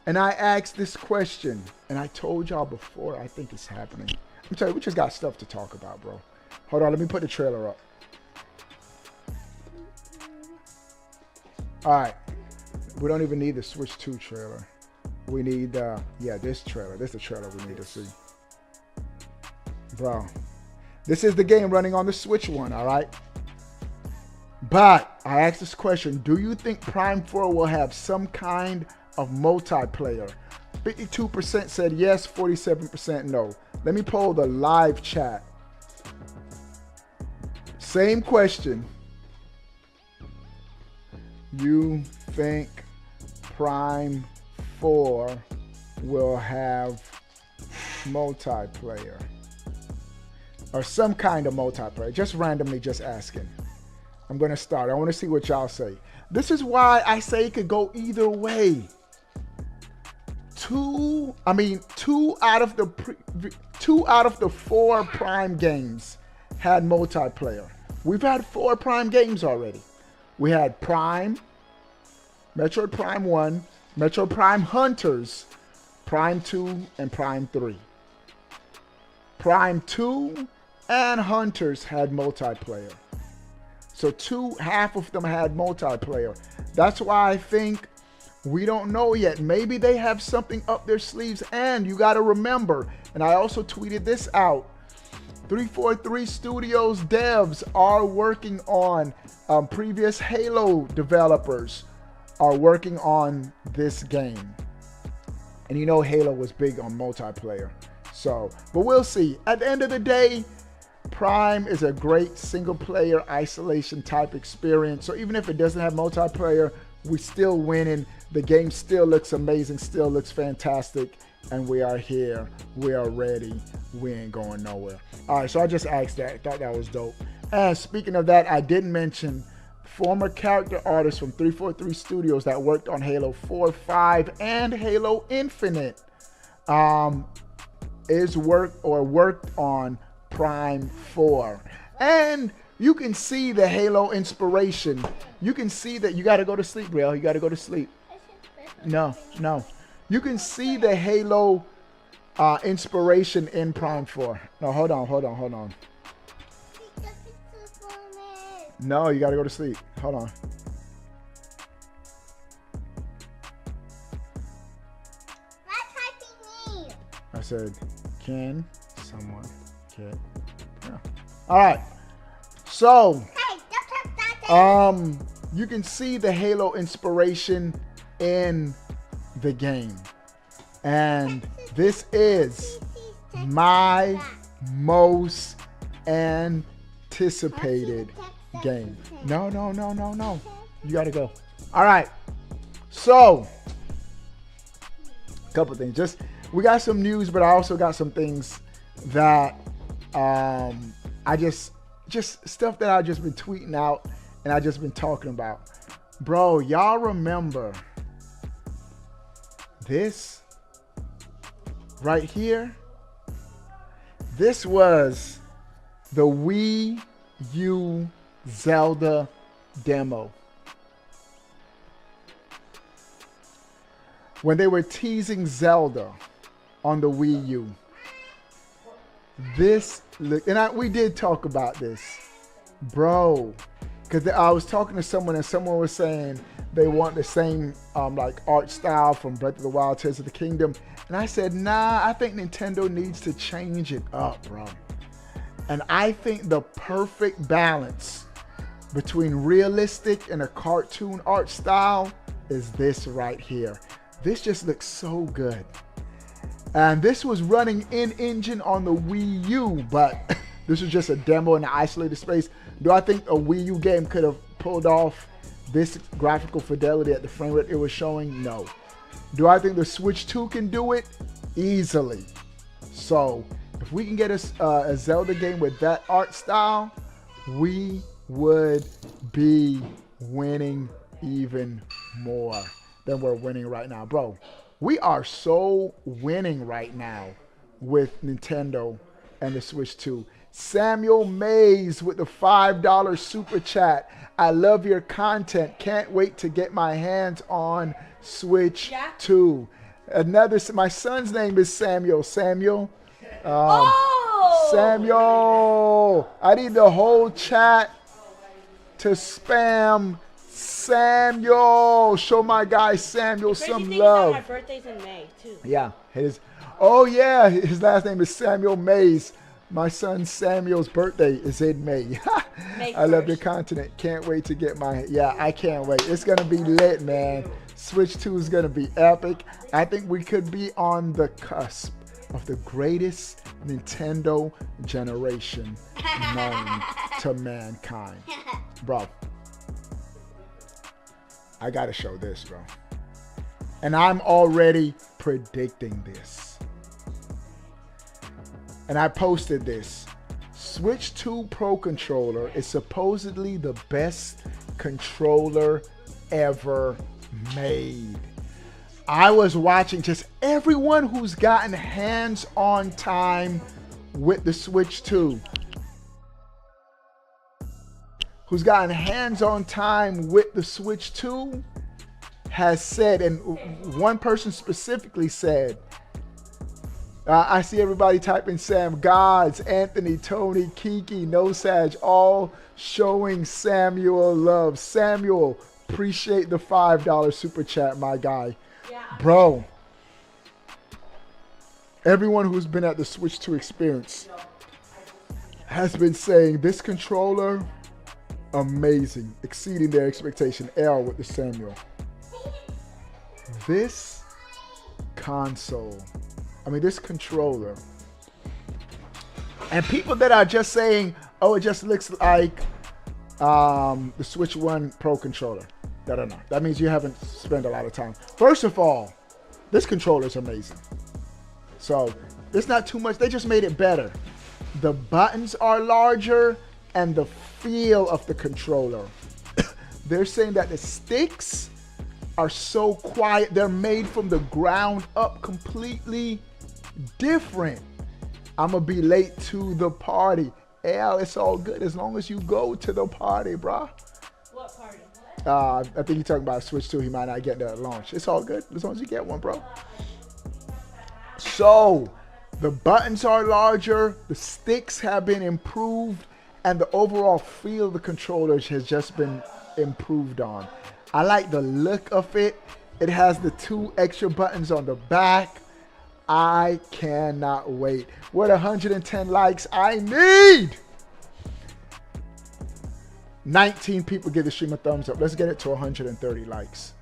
and I asked this question and I told y'all before, I think it's happening. I'm telling you, we just got stuff to talk about, bro. Hold on, let me put the trailer up. All right. We don't even need the Switch 2 trailer. We need, this trailer. This is the trailer we need to see. Bro, this is the game running on the Switch 1, all right? But I asked this question, do you think Prime 4 will have some kind of multiplayer? 52% said yes, 47% no. Let me poll the live chat. Same question. You think Prime 4 will have multiplayer or some kind of multiplayer? Just randomly, just asking. I'm going to start. I want to see what y'all say. This is why I say it could go either way. Two out of the 4 Prime games had multiplayer. We've had 4 Prime games already. We had Prime, Metroid Prime 1, Metroid Prime Hunters, Prime 2, and Prime 3. Prime 2 and Hunters had multiplayer. So half of them had multiplayer. That's why I think we don't know yet. Maybe they have something up their sleeves. And you got to remember, and I also tweeted this out, 343 Studios devs are working on, previous Halo developers are working on this game. And you know Halo was big on multiplayer. So, but we'll see. At the end of the day, Prime is a great single player isolation type experience. So even if it doesn't have multiplayer, we still winning. The game still looks amazing, still looks fantastic. And we are here. We are ready. We ain't going nowhere. All right, so I just asked that. I thought that was dope. And speaking of that, I didn't mention former character artists from 343 Studios that worked on Halo 4, 5, and Halo Infinite worked on Prime 4. And you can see the Halo inspiration. You can see that. You got to go to sleep, Rael. You got to go to sleep. No. You can see the Halo inspiration in Prime 4. No, hold on. No, you got to go to sleep. Hold on. I said, can someone get... Yeah. All right. So, you can see the Halo inspiration in the game. And this is my most anticipated game. No. You gotta go. All right. So, a couple things. We got some news, but I also got some things that I just stuff that I've just been tweeting out and I just been talking about. Bro, y'all remember this right here? This was the Wii U Zelda demo. When they were teasing Zelda on the Wii U. This look, and we did talk about this, bro, because I was talking to someone and someone was saying they want the same like art style from Breath of the Wild, Tears of the Kingdom, and I said, nah, I think Nintendo needs to change it up, bro. And I think the perfect balance between realistic and a cartoon art style is this right here. This just looks so good. And this was running in-engine on the Wii U, but this was just a demo in an isolated space. Do I think a Wii U game could have pulled off this graphical fidelity at the frame rate it was showing? No. Do I think the Switch 2 can do it? Easily. So, if we can get a Zelda game with that art style, we would be winning even more than we're winning right now. Bro, we are so winning right now with Nintendo and the Switch 2. Samuel Mays with the $5 super chat. I love your content. Can't wait to get my hands on Switch 2. My son's name is Samuel. Samuel. Samuel. I need the whole chat to spam Samuel. Show my guy Samuel some love. My birthday's in May too. Yeah, his last name is Samuel Mays. My son Samuel's birthday is in May. I love your content. Can't wait to get I can't wait. It's gonna be lit, man. Switch 2 is gonna be epic. I think we could be on the cusp of the greatest Nintendo generation known to mankind. Bro, I gotta show this, bro. And I'm already predicting this. And I posted this. Switch 2 Pro controller is supposedly the best controller ever made. I was watching just everyone who's gotten hands-on time with the Switch 2. Who's gotten hands-on time with the Switch 2 has said, and one person specifically said, I see everybody typing Sam Gods, Anthony, Tony, Kiki, Nosage, all showing Samuel love. Samuel, appreciate the $5 super chat, my guy. Yeah. Bro, everyone who's been at the Switch 2 experience, has been saying this controller, amazing, exceeding their expectation. L with the Samuel. This console, this controller, and people that are just saying, oh, it just looks like the Switch 1 Pro controller. No. That means you haven't spent a lot of time. First of all, this controller is amazing. So it's not too much. They just made it better. The buttons are larger and the feel of the controller. They're saying that the sticks are so quiet. They're made from the ground up, completely different. I'm going to be late to the party. Al, it's all good as long as you go to the party, bro. What party? I think you're talking about Switch 2. He might not get there at launch. It's all good as long as you get one, bro. So, the buttons are larger, the sticks have been improved, and the overall feel of the controllers has just been improved on. I like the look of it. It has the 2 extra buttons on the back. I cannot wait. What 110 likes I need? 19 people give the stream a thumbs up. Let's get it to 130 likes.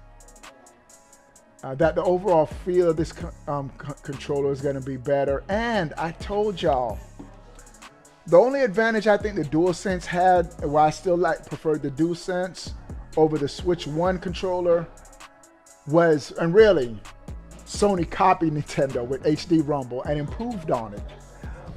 That the overall feel of this controller is going to be better. And I told y'all, the only advantage I think the DualSense had, why I still preferred the DualSense over the Switch 1 controller, was, and really, Sony copied Nintendo with HD Rumble and improved on it.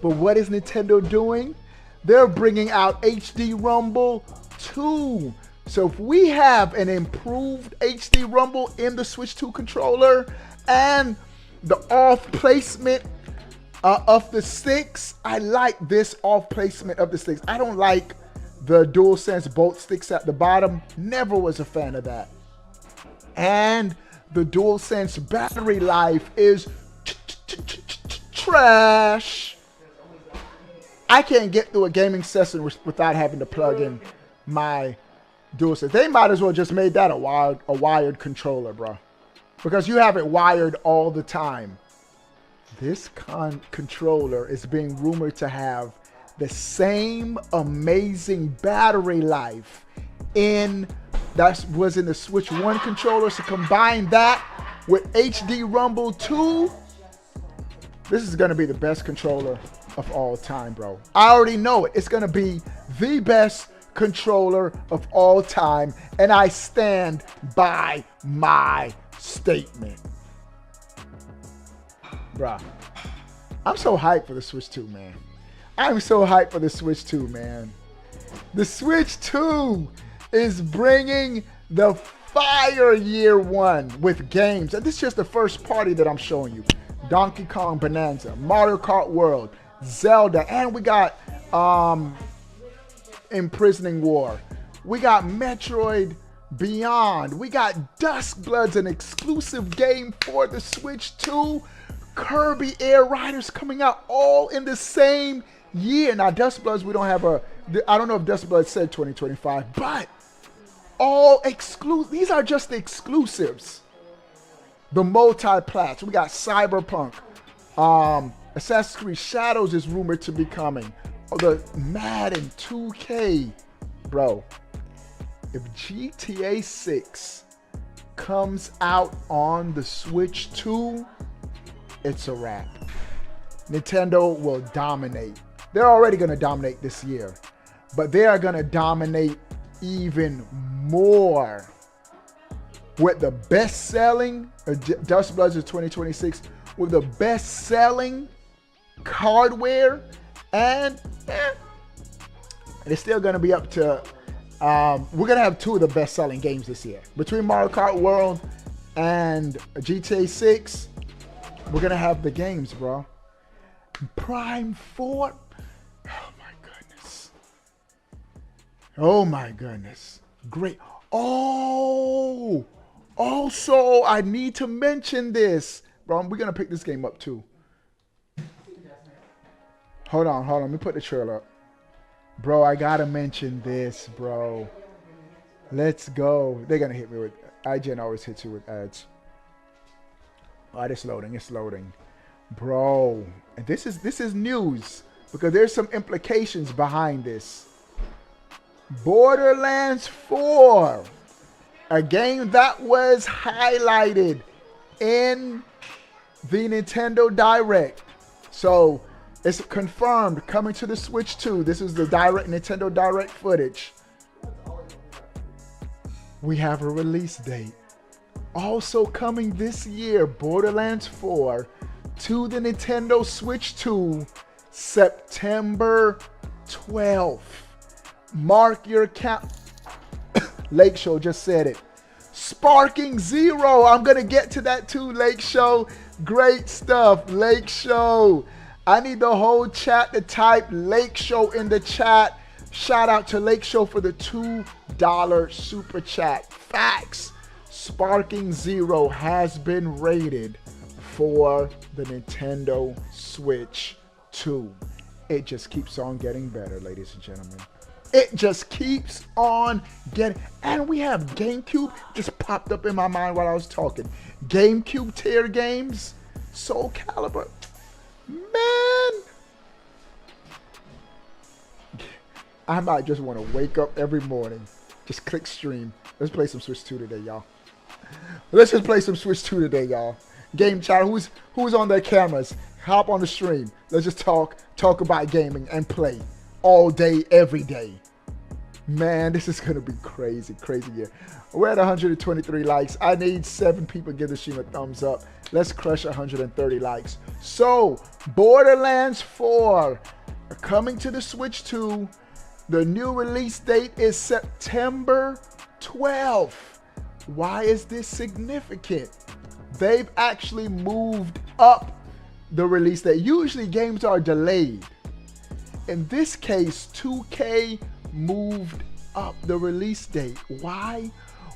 But what is Nintendo doing? They're bringing out HD Rumble 2. So if we have an improved HD Rumble in the Switch 2 controller and the off placement of the sticks, I like this off placement of the sticks. I don't like the DualSense bolt sticks at the bottom. Never was a fan of that. And the DualSense battery life is trash. I can't get through a gaming session without having to plug in my DualSense. They might as well just made that a wired controller, bro, because you have it wired all the time. This controller is being rumored to have the same amazing battery life that was in the Switch 1 controller. So combine that with HD Rumble 2, this is going to be the best controller of all time, bro. I already know it. It's going to be the best controller of all time, and I stand by my statement. Bruh, I'm so hyped for the Switch 2, man. I'm so hyped for the Switch 2, man. The Switch 2 is bringing the fire year one with games. And this is just the first party that I'm showing you. Donkey Kong Bonanza, Mario Kart World, Zelda, and we got Imprisoning War. We got Metroid Beyond. We got Duskbloods, an exclusive game for the Switch 2. Kirby Air Riders coming out all in the same year. Now, Duskbloods, we don't have I don't know if Duskbloods said 2025, but all exclusive. These are just the exclusives. The multi-plats. We got Cyberpunk. Assassin's Creed Shadows is rumored to be coming. The Madden 2K. Bro, if GTA 6 comes out on the Switch 2, it's a wrap. Nintendo will dominate. They're already going to dominate this year, but they are going to dominate even more with the best-selling Duskbloods of 2026, with the best-selling hardware, and it's still going to be up to. We're going to have two of the best-selling games this year between Mario Kart World and GTA 6. We're going to have the games, bro. Prime 4. Oh, my goodness. Oh, my goodness. Great. Oh, also, I need to mention this. Bro, we're going to pick this game up, too. Hold on. Let me put the trailer up. Bro, I got to mention this, bro. Let's go. They're going to hit me with... IGN always hits you with ads. Oh, it's loading. Bro, this is news. because there's some implications behind this. Borderlands 4, a game that was highlighted in the Nintendo Direct. So it's confirmed coming to the Switch 2. This is the Nintendo Direct footage. We have a release date. Also coming this year, Borderlands 4 to the Nintendo Switch 2, September 12th. Mark your count. Lake Show just said it. Sparking Zero. I'm going to get to that too, Lake Show. Great stuff, Lake Show. I need the whole chat to type Lake Show in the chat. Shout out to Lake Show for the $2 super chat. Facts. Sparking Zero has been rated for the Nintendo Switch 2. It just keeps on getting better, ladies and gentlemen. It just keeps on getting, and we have GameCube, just popped up in my mind while I was talking. GameCube tier games, Soul Calibur, man. I might just want to wake up every morning, just click stream. Let's play some Switch 2 today, y'all. Let's just play some Switch 2 today, y'all. Game chat, who's on their cameras? Hop on the stream. Let's just talk about gaming and play all day, every day. Man, this is going to be crazy year. We're at 123 likes. I need 7 people to give the stream a thumbs up. Let's crush 130 likes. So, Borderlands 4 coming to the Switch 2. The new release date is September 12th. Why is this significant? They've actually moved up the release date. Usually games are delayed. In this case, 2K moved up the release date. Why?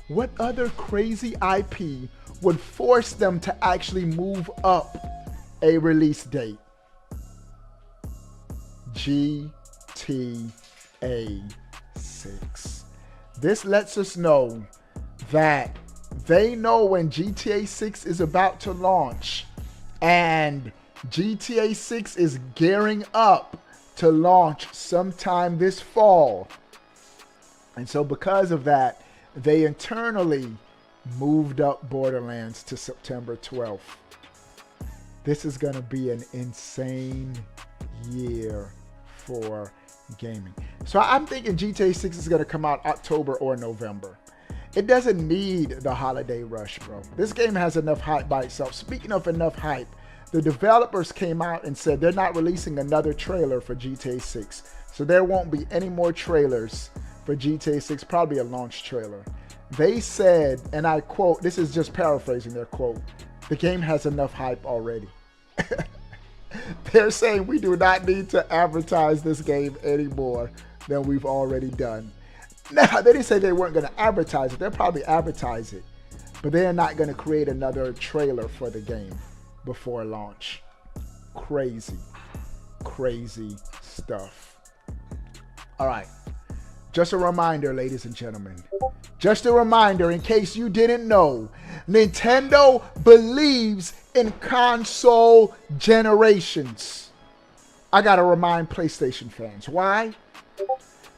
What other crazy IP would force them to actually move up a release date? GTA 6. This lets us know that they know when GTA 6 is about to launch, and GTA 6 is gearing up to launch sometime this fall. And so because of that, they internally moved up Borderlands to September 12th. This is going to be an insane year for gaming. So I'm thinking GTA 6 is going to come out October or November. It doesn't need the holiday rush, bro. This game has enough hype by itself. Speaking of enough hype, the developers came out and said they're not releasing another trailer for GTA 6. So there won't be any more trailers for GTA 6, probably a launch trailer. They said, and I quote, this is just paraphrasing their quote, the game has enough hype already. They're saying we do not need to advertise this game any more than we've already done. Now, they didn't say they weren't going to advertise it. They'll probably advertise it, but they're not going to create another trailer for the game before launch. Crazy stuff. All right. Just a reminder, ladies and gentlemen. Just a reminder, in case you didn't know, Nintendo believes in console generations. I got to remind PlayStation fans. Why?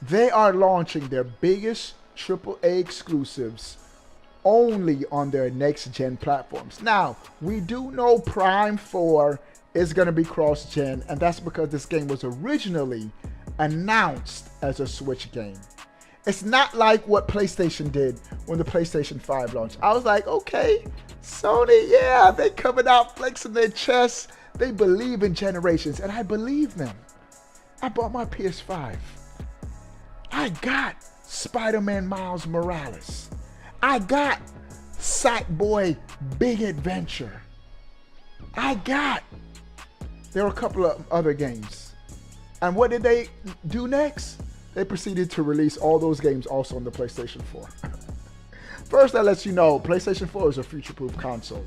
They are launching their biggest AAA exclusives only on their next-gen platforms. Now, we do know Prime 4 is going to be cross-gen, and that's because this game was originally announced as a Switch game. It's not like what PlayStation did when the PlayStation 5 launched. I was like, okay, Sony, yeah, they coming out flexing their chests. They believe in generations, and I believe them. I bought my PS5. I got Spider-Man Miles Morales. I got Sackboy Big Adventure. There were a couple of other games. And what did they do next? They proceeded to release all those games also on the PlayStation 4. First, that lets you know PlayStation 4 is a future-proof console.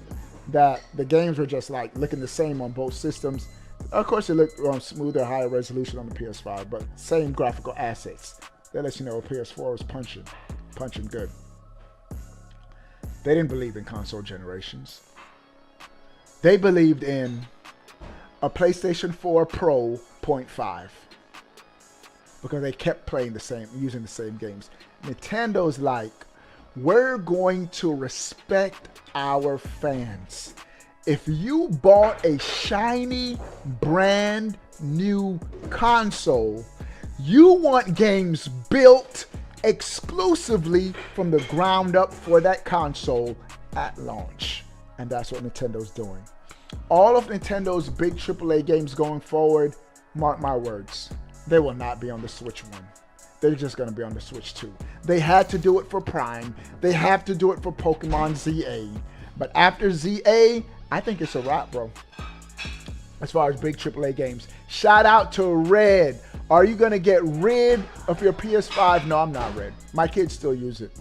That the games were just like looking the same on both systems. Of course, it looked smoother, higher resolution on the PS5, but same graphical assets. That lets you know PS4 was punching good. They didn't believe in console generations. They believed in a PlayStation 4 Pro 0.5 because they kept playing using the same games. Nintendo's like, we're going to respect our fans. If you bought a shiny, brand new console, you want games built exclusively from the ground up for that console at launch. And that's what Nintendo's doing. All of Nintendo's big AAA games going forward, mark my words, they will not be on the Switch 1. They're just going to be on the Switch 2. They had to do it for Prime. They have to do it for Pokemon ZA. But after ZA, I think it's a wrap, bro. As far as big AAA games. Shout out to Red. Are you going to get rid of your PS5? No, I'm not Red. My kids still use it.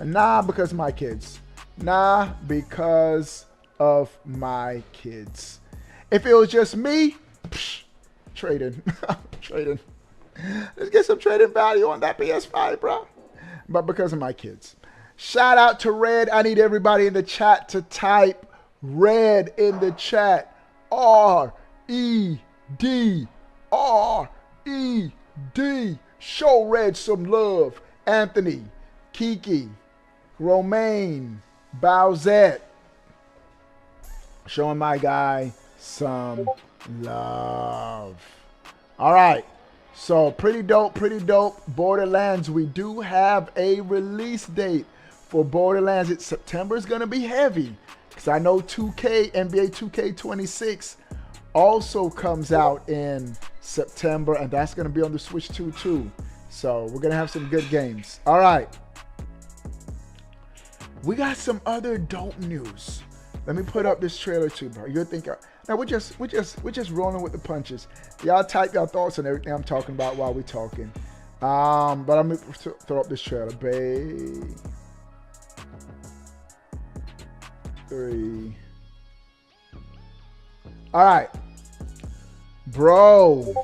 Nah, because of my kids. Nah, because of my kids. If it was just me, trading. Trading. Let's get some trading value on that PS5, bro. But because of my kids. Shout out to Red. I need everybody in the chat to type Red in the chat. R-E-D. R-E-D. Show Red some love. Anthony, Kiki, Romaine, Bowsette. Showing my guy some love. All right. So pretty dope, pretty dope. Borderlands, we do have a release date for Borderlands. It's September is going to be heavy because I know 2K, NBA 2K26 also comes out in September, and that's going to be on the Switch 2 too. So we're going to have some good games. All right. We got some other dope news. Let me put up this trailer too, bro. You're thinking, now we're just rolling with the punches. Y'all type your thoughts on everything I'm talking about while we're talking. But I'm gonna throw up this trailer. Bay 3. All right, bro.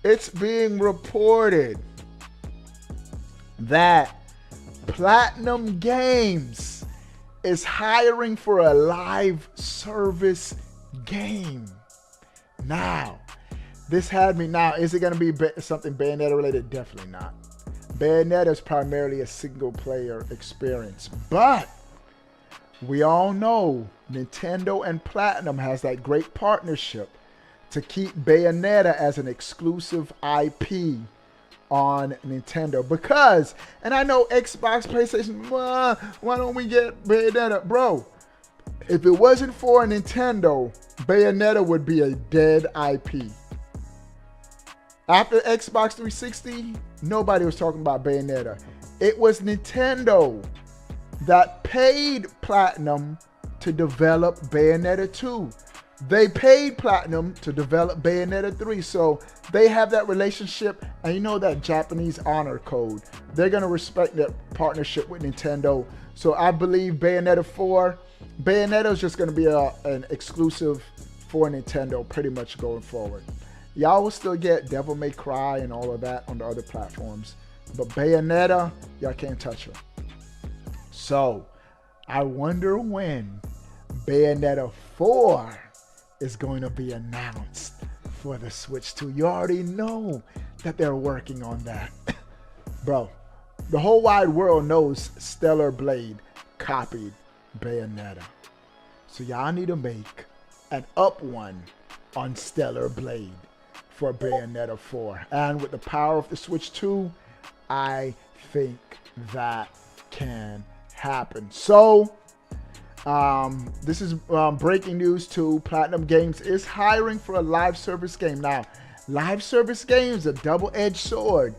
It's being reported that Platinum Games is hiring for a live service game. Now, this had me. Now, is it going to be something Bayonetta related? Definitely not. Bayonetta is primarily a single player experience. But we all know Nintendo and Platinum has that great partnership to keep Bayonetta as an exclusive IP on Nintendo. Because, and I know Xbox, PlayStation, why don't we get Bayonetta? Bro, if it wasn't for Nintendo, Bayonetta would be a dead IP. After Xbox 360, nobody was talking about Bayonetta. It was Nintendo that paid Platinum to develop Bayonetta 2. They paid Platinum to develop Bayonetta 3. So they have that relationship, and you know that Japanese honor code. They're going to respect that partnership with Nintendo. So I believe Bayonetta 4, Bayonetta is just going to be an exclusive for Nintendo pretty much going forward. Y'all will still get Devil May Cry and all of that on the other platforms. But Bayonetta, y'all can't touch her. So I wonder when Bayonetta 4 is going to be announced for the Switch 2. You already know that they're working on that. Bro, the whole wide world knows Stellar Blade copied Bayonetta. So y'all need to make an up one on Stellar Blade for Bayonetta 4. And with the power of the Switch 2, I think that can happen. So this is breaking news too. Platinum Games is hiring for a live service game. Now, live service games, a double-edged sword,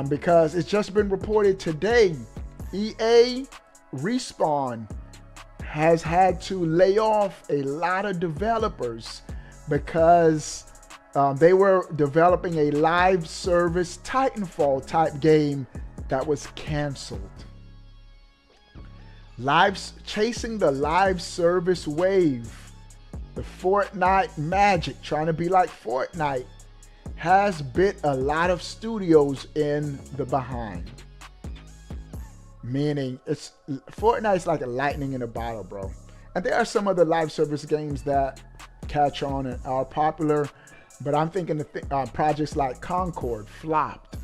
because it's just been reported today. EA Respawn has had to lay off a lot of developers because they were developing a live service Titanfall type game that was canceled. Chasing the live service wave, the Fortnite magic, trying to be like Fortnite, has bit a lot of studios in the behind. Meaning, Fortnite's like a lightning in a bottle, bro. And there are some other live service games that catch on and are popular. But I'm thinking the projects like Concord flopped.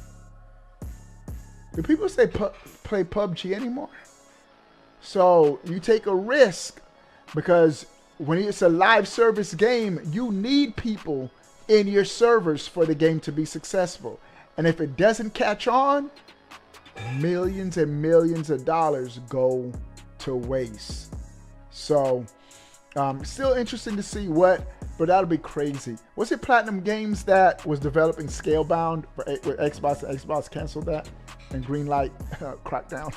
Do people say play PUBG anymore? So you take a risk because when it's a live service game, you need people in your servers for the game to be successful. And if it doesn't catch on, millions and millions of dollars go to waste. So still interesting to see what, but that'll be crazy. Was it Platinum Games that was developing Scalebound with Xbox? Xbox canceled that and Greenlight cracked down.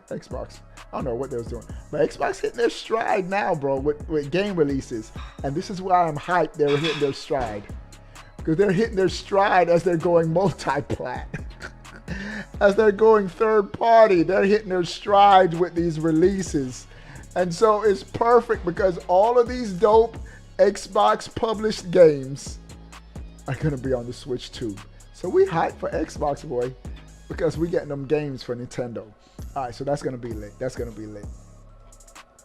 Xbox, I don't know what they was doing, but Xbox hitting their stride now, bro, with game releases. And this is why I'm hyped they're hitting their stride, because they're hitting their stride as they're going multi-plat. As they're going third party, they're hitting their strides with these releases. And so it's perfect because all of these dope Xbox published games are gonna be on the Switch too. So we hyped for Xbox, boy, because we getting them games for Nintendo. All right, so that's gonna be lit. That's gonna be lit.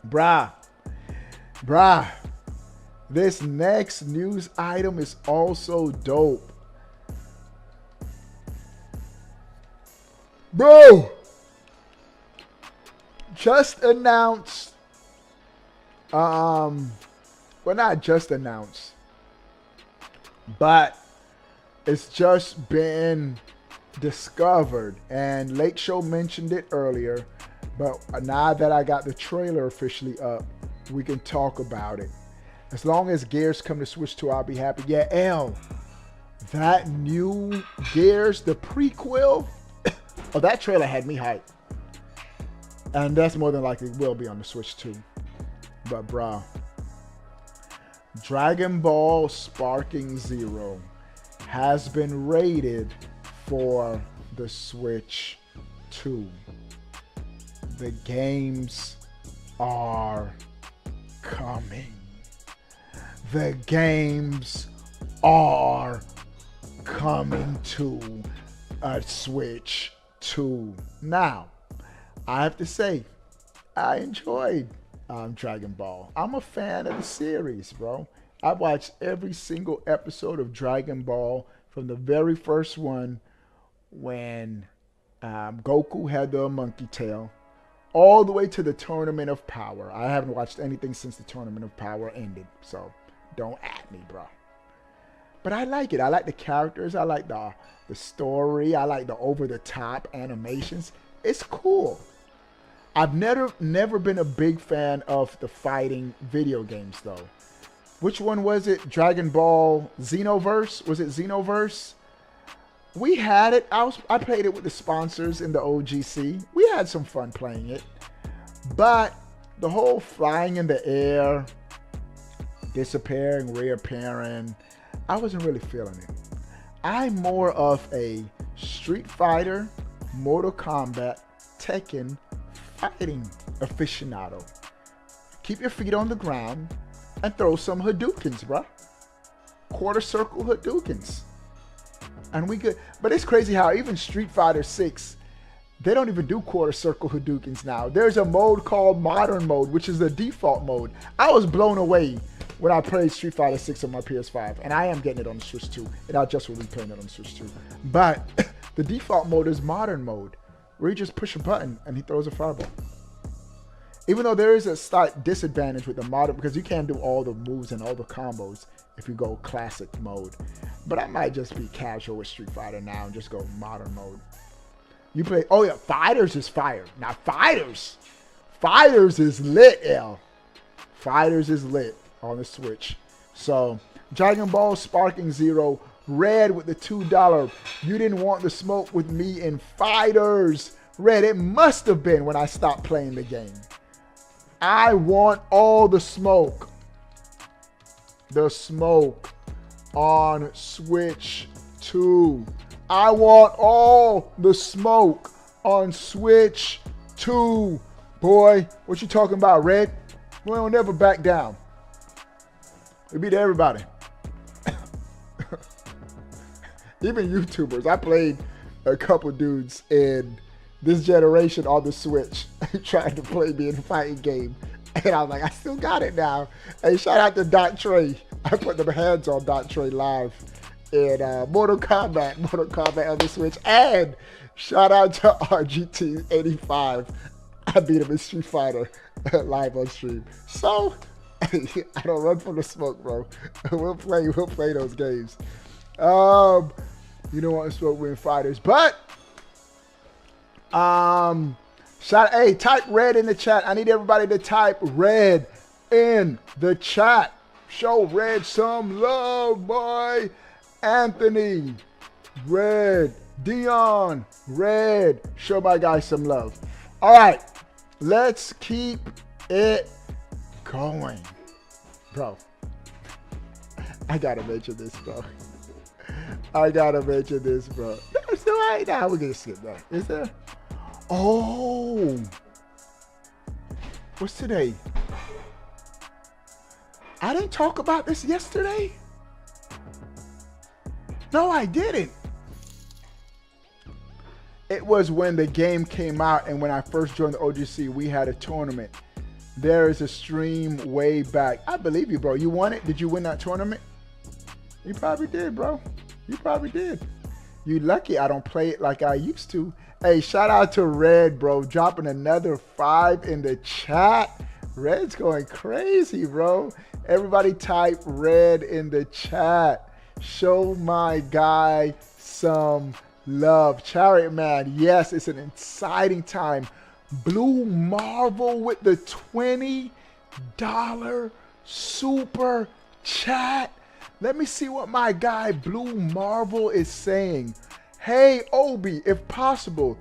Bruh. This next news item is also dope. Bro, just announced, well, not just announced, but it's just been discovered, and Lake Show mentioned it earlier, but now that I got the trailer officially up, we can talk about it. As long as Gears come to Switch 2, I'll be happy. Yeah, L, that new Gears, the prequel, oh, that trailer had me hyped. And that's more than likely will be on the Switch too. But bro, Dragon Ball Sparking Zero has been rated for the Switch 2. The games are coming. The games are coming to a Switch 2. Now, I have to say, I enjoyed Dragon Ball. I'm a fan of the series, bro. I watched every single episode of Dragon Ball from the very first one when Goku had the monkey tail, all the way to the Tournament of Power. I haven't watched anything since the Tournament of Power ended, so don't at me, bro. But I like it. I like the characters. I like the story. I like the over-the-top animations. It's cool. I've never been a big fan of the fighting video games, though. Which one was it? Dragon Ball Xenoverse? Was it Xenoverse? We had it. I played it with the sponsors in the OGC. We had some fun playing it. But the whole flying in the air, disappearing, reappearing, I wasn't really feeling it. I'm more of a Street Fighter, Mortal Kombat, Tekken, fighting aficionado. Keep your feet on the ground and throw some Hadoukens, bruh. Quarter circle Hadoukens. And we good. But it's crazy how even Street Fighter 6, they don't even do quarter circle Hadoukens now. There's a mode called Modern Mode, which is the default mode. I was blown away when I played Street Fighter 6 on my PS5. And I am getting it on the Switch 2. And I just will be playing it on the Switch 2. But the default mode is Modern Mode, where you just push a button and he throws a fireball. Even though there is a slight disadvantage with the modern, because you can't do all the moves and all the combos if you go classic mode. But I might just be casual with Street Fighter now and just go modern mode. You play, oh yeah, Fighters is fire. Now Fighters is lit, L. Fighters is lit on the Switch. So Dragon Ball Sparking Zero, red with the $2. You didn't want the smoke with me in Fighters. Red, it must have been when I stopped playing the game. I want all the smoke. The smoke on Switch 2. I want all the smoke on Switch 2. Boy, what you talking about, Red? We don't never back down. We beat everybody. Even YouTubers. I played a couple dudes in this generation on the Switch trying to play me in a fighting game, And I was like, I still got it now. Hey, shout out to Dot Trey. I put the hands on Dot Trey live in Mortal Kombat on the Switch. And shout out to RGT85. I beat him in Street Fighter live on stream. So I don't run from the smoke, bro. We'll play those games. You don't want to smoke with fighters, but hey, type red in the chat. I need everybody to type red in the chat. Show red some love, boy. Anthony, red. Dion, red. Show my guy some love. All right, let's keep it going, bro. I gotta mention this, bro. I gotta mention this, bro. That's all right. Now we're gonna skip that. Is there? Oh, what's today? I didn't talk about this yesterday. No, I didn't. It was when the game came out and when I first joined the OGC, we had a tournament. There is a stream way back. I believe you, bro. You won it? Did you win that tournament? You probably did, bro. You probably did. You lucky I don't play it like I used to. Hey, shout out to Red, bro. Dropping another 5 in the chat. Red's going crazy, bro. Everybody type Red in the chat. Show my guy some love. Chariot Man, yes, it's an exciting time. Blue Marvel with the $20 super chat. Let me see what my guy Blue Marvel is saying. Hey, Obi, if possible,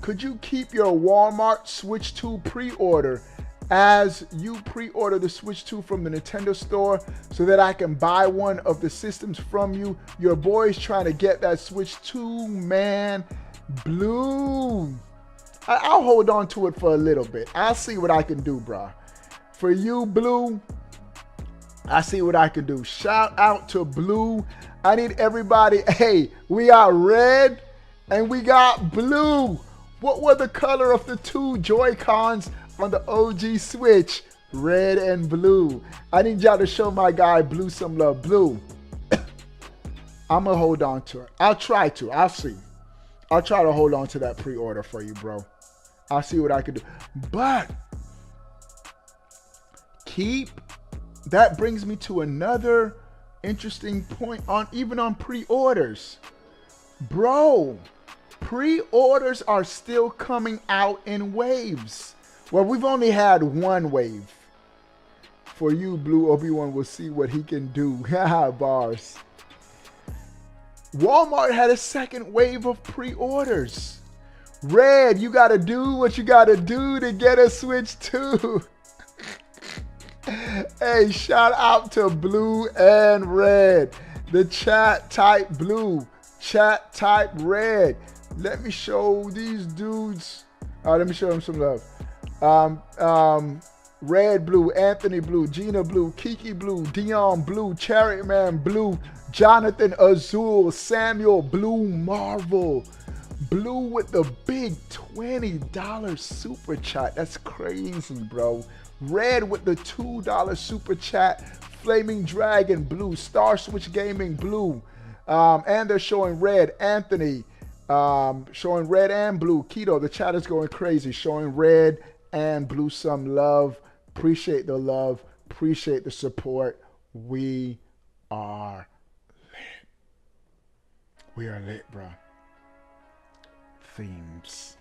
could you keep your Walmart Switch 2 pre-order as you pre-order the Switch 2 from the Nintendo store so that I can buy one of the systems from you? Your boy's trying to get that Switch 2, man. Blue. I'll hold on to it for a little bit. I'll see what I can do, bro. For you, Blue, I see what I can do. Shout out to Blue. I need everybody. Hey, we got red and we got blue. What were the color of the two Joy-Cons on the OG Switch? Red and blue. I need y'all to show my guy Blue some love. Blue. I'm going to hold on to it. I'll try to. I'll see. I'll try to hold on to that pre-order for you, bro. I'll see what I can do. But that brings me to another interesting point on even on pre-orders. Bro, pre-orders are still coming out in waves. Well, we've only had one wave. For you, Blue, Obi-Wan will see what he can do. Bars. Walmart had a second wave of pre-orders. Red, you got to do what you got to do to get a Switch 2. Hey, shout out to Blue and Red. The chat type Blue. Chat type Red. Let me show these dudes. Let me show them some love. Red Blue, Anthony Blue, Gina Blue, Kiki Blue, Dion Blue, Chariot Man Blue, Jonathan Azul, Samuel Blue Marvel. Blue with the big $20 super chat. That's crazy, bro. Red with the $2 super chat. Flaming Dragon Blue. Star Switch Gaming Blue. And they're showing red. Anthony showing red and blue. Keto, the chat is going crazy. Showing red and blue some love. Appreciate the love. Appreciate the support. We are lit. We are lit, bro. Themes.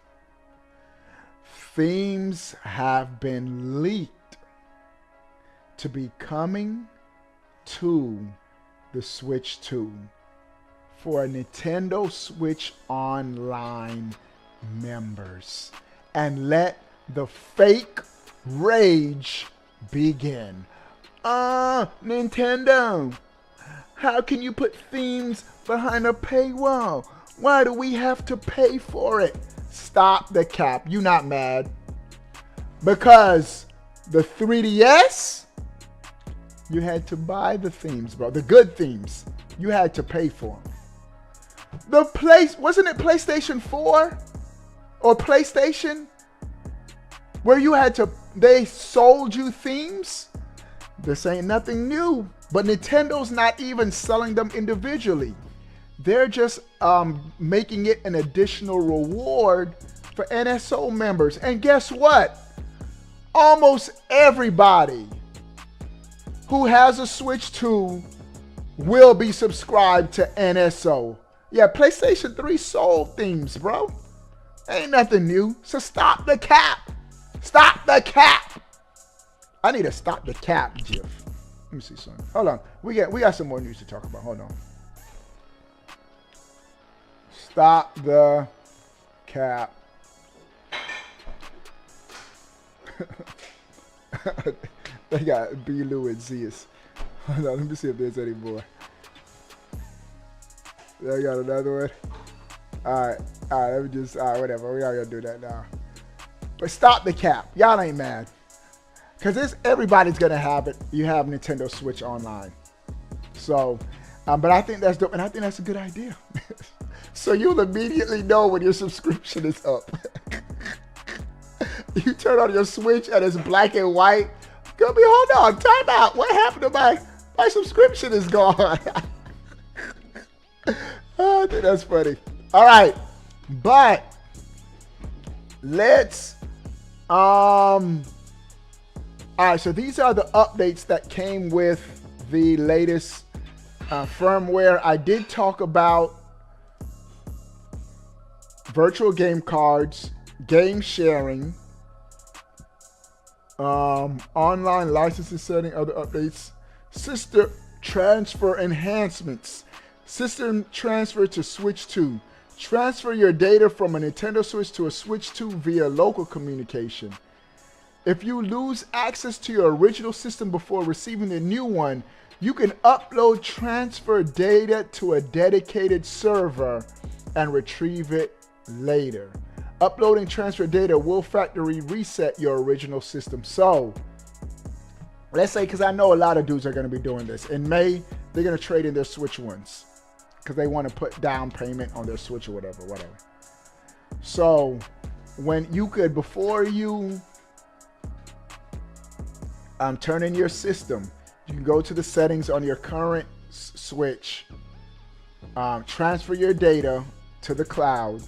Themes have been leaked to be coming to the Switch 2 for Nintendo Switch Online members. And let the fake rage begin. Nintendo, how can you put themes behind a paywall? Why do we have to pay for it? Stop the cap. You not mad? Because the 3DS, you had to buy the themes, bro. The good themes, you had to pay for them. Wasn't it PlayStation 4 or PlayStation where you had to they sold you themes. This ain't nothing new, but Nintendo's not even selling them individually. They're just making it an additional reward for NSO members. And guess what? Almost everybody who has a Switch 2 will be subscribed to NSO. Yeah, PlayStation 3 sold themes, bro. Ain't nothing new. So stop the cap. Stop the cap. I need to stop the cap, Jeff. Let me see something. Hold on. We got some more news to talk about. Hold on. Stop the cap. They got B. Lou and Zeus. Hold on, let me see if there's any more. They got another one. Alright, let me just, whatever. We not gonna do that now. But stop the cap. Y'all ain't mad. Because everybody's gonna have it. You have Nintendo Switch Online. So, but I think that's dope, and I think that's a good idea. So you'll immediately know when your subscription is up. You turn on your Switch and it's black and white. Go be, hold on, time out. What happened to my subscription is gone. Oh, I think that's funny. All right, but let's all right, so these are the updates that came with the latest firmware. I did talk about virtual game cards, game sharing, online licensing setting, other updates, system transfer enhancements, system transfer to Switch 2. Transfer your data from a Nintendo Switch to a Switch 2 via local communication. If you lose access to your original system before receiving the new one, you can upload transfer data to a dedicated server and retrieve it later. Uploading transfer data will factory reset your original system. So let's say, because I know a lot of dudes are going to be doing this. In May, they're going to trade in their Switch ones because they want to put down payment on their Switch or whatever. So when you could, before you turn in your system, you can go to the settings on your current Switch, transfer your data to the cloud.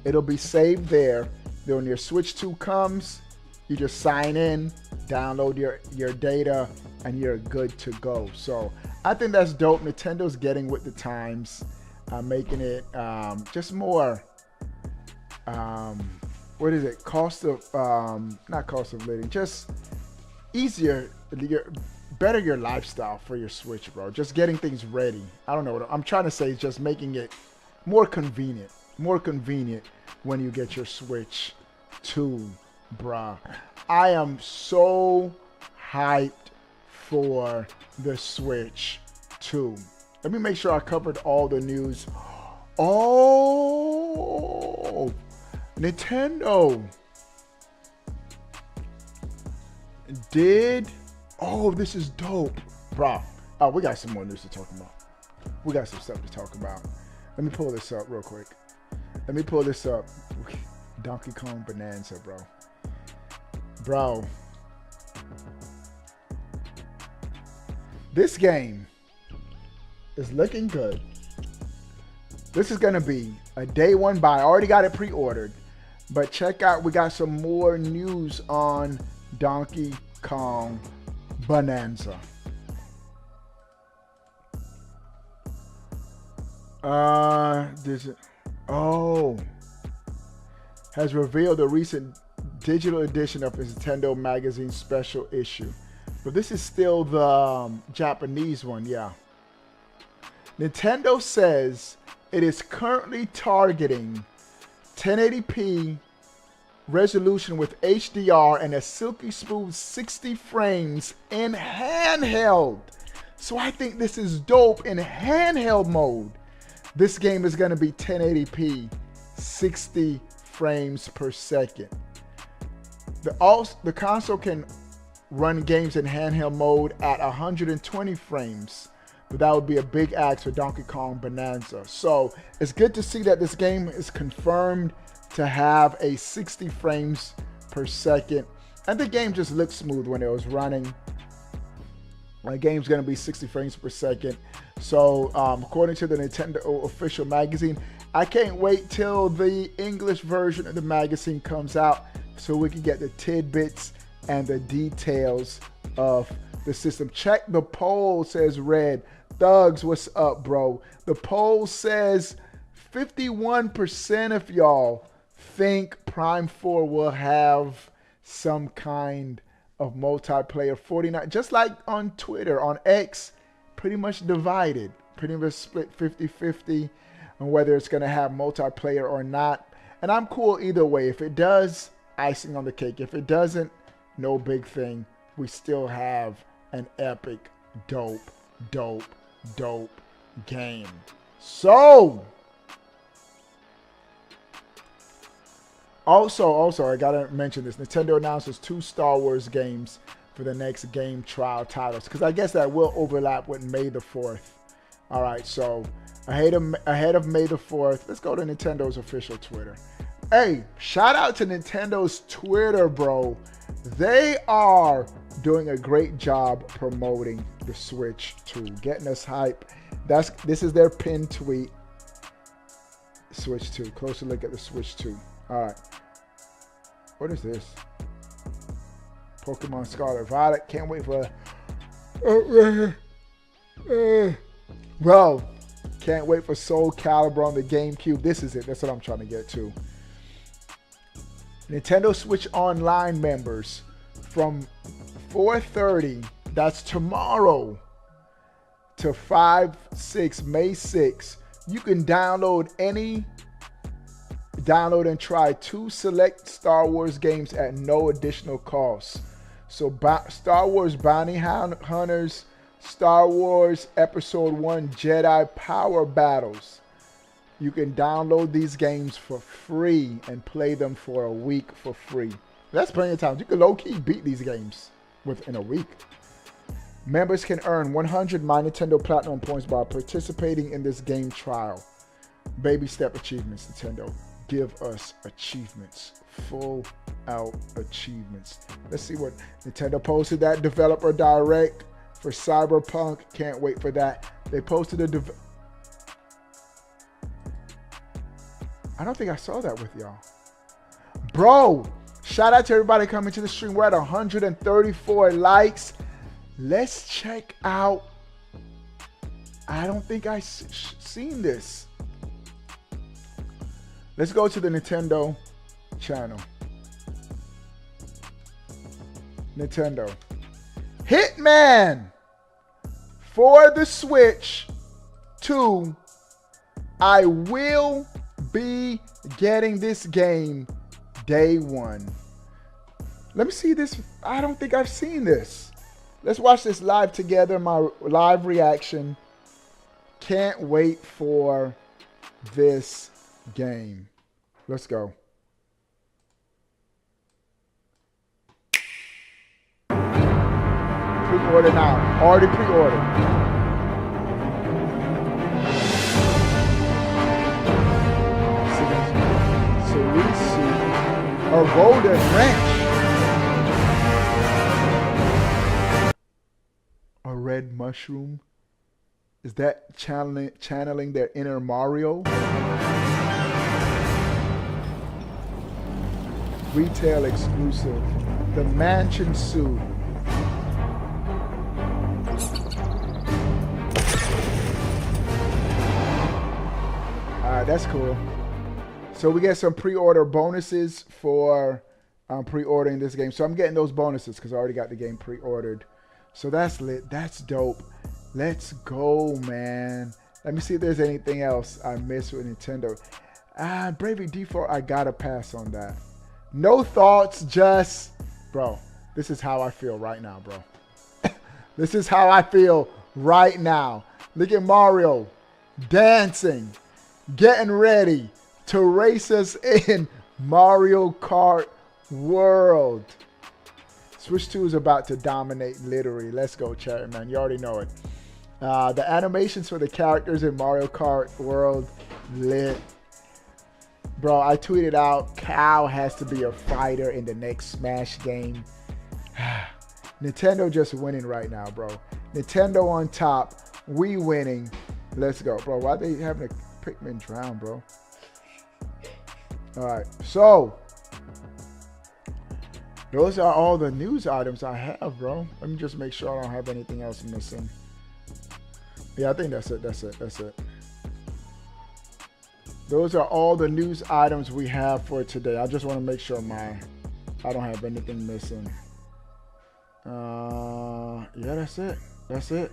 It'll be saved there. Then when your Switch 2 comes, you just sign in, download your data, and you're good to go. So I think that's dope. Nintendo's getting with the times, making it just more, what is it? Not cost of living, just easier, better your lifestyle for your Switch, bro. Just getting things ready. I don't know what I'm trying to say, is just making it more convenient when you get your Switch 2, bruh. I am so hyped for the Switch 2. Let me make sure I covered all the news. Oh, Nintendo did. Oh, this is dope, bruh. Oh, we got some more news to talk about. We got some stuff to talk about. Let me pull this up real quick. Donkey Kong Bonanza, bro. This game is looking good. This is gonna be a day one buy. I already got it pre-ordered, but check out, we got some more news on Donkey Kong Bonanza. Has revealed a recent digital edition of his Nintendo Magazine special issue. But this is still the Japanese one, yeah. Nintendo says it is currently targeting 1080p resolution with HDR and a silky smooth 60 frames in handheld. So I think this is dope in handheld mode. This game is going to be 1080p, 60 frames per second. The console can run games in handheld mode at 120 frames, but that would be a big ask for Donkey Kong Bonanza. So it's good to see that this game is confirmed to have a 60 frames per second And the game just looked smooth when it was running. The game's going to be 60 frames per second. So according to the Nintendo official magazine, I can't wait till the English version of the magazine comes out so we can get the tidbits and the details of the system. Check the poll, says Red. Thugs, what's up, bro? The poll says 51% of y'all think Prime 4 will have some kind of multiplayer. 49, just like on Twitter, on X, pretty much divided, pretty much split 50-50 on whether it's going to have multiplayer or not. And I'm cool either way. If it does, icing on the cake. If it doesn't, no big thing. We still have an epic, dope game. So also I gotta mention this. Nintendo announces 2 Star Wars games for the next game trial titles, because I guess that will overlap with May the 4th. All right, so ahead of May the 4th, let's go to Nintendo's official Twitter. Hey, shout out to Nintendo's Twitter, bro. They are doing a great job promoting the Switch 2, getting us hype. This is their pinned tweet. Switch 2. Closer look at the Switch 2. All right. What is this? Pokemon Scarlet Violet. Can't wait for. Bro, can't wait for Soul Calibur on the GameCube. This is it. That's what I'm trying to get to. Nintendo Switch Online members from 4:30, that's tomorrow, to May 6, you can download and try 2 select Star Wars games at no additional cost. So Star Wars Bounty Hunters, Star Wars Episode 1 Jedi Power Battles. You can download these games for free and play them for a week for free. That's plenty of time. You can low-key beat these games within a week. Members can earn 100 My Nintendo Platinum points by participating in this game trial. Baby step achievements, Nintendo. Give us achievements. Full out achievements. Let's see what Nintendo posted. That developer direct for Cyberpunk. Can't wait for that. They posted a I don't think I saw that with y'all. Bro, shout out to everybody coming to the stream. We're at 134 likes. Let's check out. I don't think I've seen this. Let's go to the Nintendo channel. Nintendo. Hitman for the Switch 2. I will be getting this game day one. Let me see this. I don't think I've seen this. Let's watch this live together. My live reaction. Can't wait for this game. Let's go. Pre-order now. Already pre-ordered. A golden wrench. A red mushroom. Is that channeling their inner Mario? Retail exclusive. The mansion suit. Alright, that's cool. So we get some pre-order bonuses for pre-ordering this game. So I'm getting those bonuses because I already got the game pre-ordered. So that's lit. That's dope. Let's go, man. Let me see if there's anything else I missed with Nintendo. Bravely Default, I gotta pass on that. No thoughts, just... Bro, this is how I feel right now, bro. This is how I feel right now. Look at Mario dancing, getting ready to race us in Mario Kart World. Switch 2 is about to dominate, literally. Let's go, chat, man. You already know it. The animations for the characters in Mario Kart World, lit. Bro, I tweeted out, Cal has to be a fighter in the next Smash game. Nintendo just winning right now, bro. Nintendo on top. We winning. Let's go, bro. Why they having a Pikmin drown, bro? All right, so those are all the news items I have, bro. Let me just make sure I don't have anything else missing. Yeah, I think that's it. That's it. Those are all the news items we have for today. I just want to make sure I don't have anything missing. Yeah, that's it. That's it.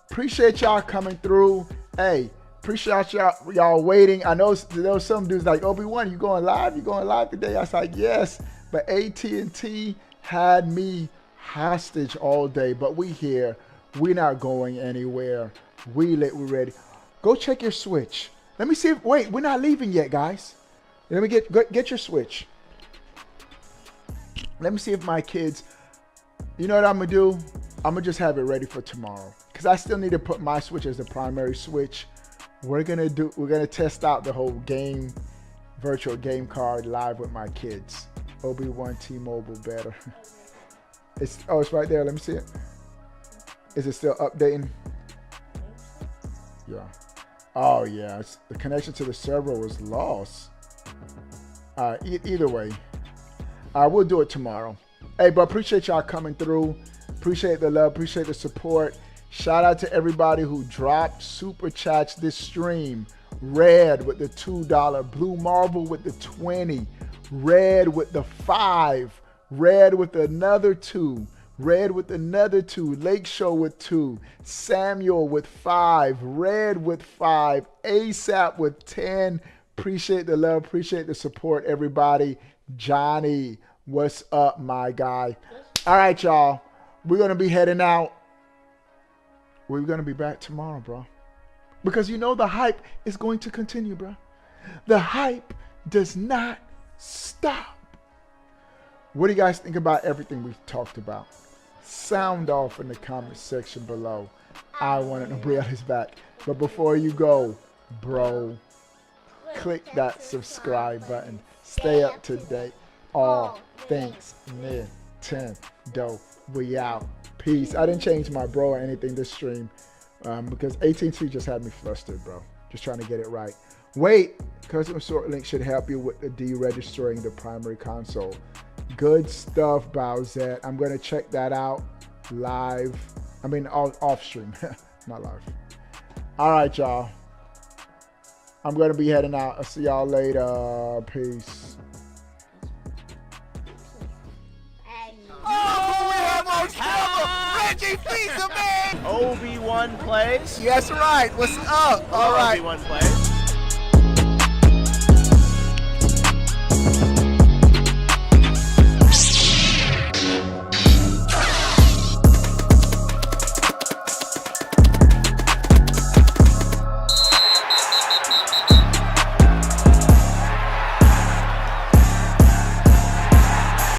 Appreciate y'all coming through. Hey, appreciate y'all waiting. I know there was some dudes like, Obi-Wan, you going live? You going live today? I was like, yes. But AT&T had me hostage all day. But we here. We're not going anywhere. We're ready. Go check your Switch. Let me see. Wait, we're not leaving yet, guys. Let me get your Switch. Let me see if my kids. You know what I'm gonna do? I'm gonna just have it ready for tomorrow because I still need to put my Switch as the primary Switch. We're gonna test out the whole game, virtual game card live with my kids. Obi-Wan T-Mobile better. It's right there. Let me see it. Is it still updating? Yeah. Oh yeah, the connection to the server was lost. Either way, we'll do it tomorrow. Hey, but appreciate y'all coming through. Appreciate the love. Appreciate the support. Shout out to everybody who dropped super chats this stream. Red with the $2, Blue Marvel with the 20, Red with the 5, Red with another 2. Red with another 2, Lake Show with 2, Samuel with 5, Red with 5, ASAP with 10. Appreciate the love, appreciate the support, everybody. Johnny, what's up, my guy? All right, y'all. We're going to be heading out. We're going to be back tomorrow, bro. Because you know the hype is going to continue, bro. The hype does not stop. What do you guys think about everything we've talked about? Sound off in the comment section below. I want to know Brianna's back. But before you go, bro, click that subscribe button. Stay up to date. All things Nintendo. We out. Peace. I didn't change my bro or anything this stream because AT&T just had me flustered, bro. Just trying to get it right. Wait, Custom Sort Link should help you with the deregistering the primary console. Good stuff, Bowsette. I'm going to check that out live. I mean, off stream, not live. All right, y'all. I'm going to be heading out. I'll see y'all later. Peace. Oh, we have our camera! Reggie Fils-Aimé! Obi-Wan plays. Yes, right. What's up? All right. Obi-Wan plays.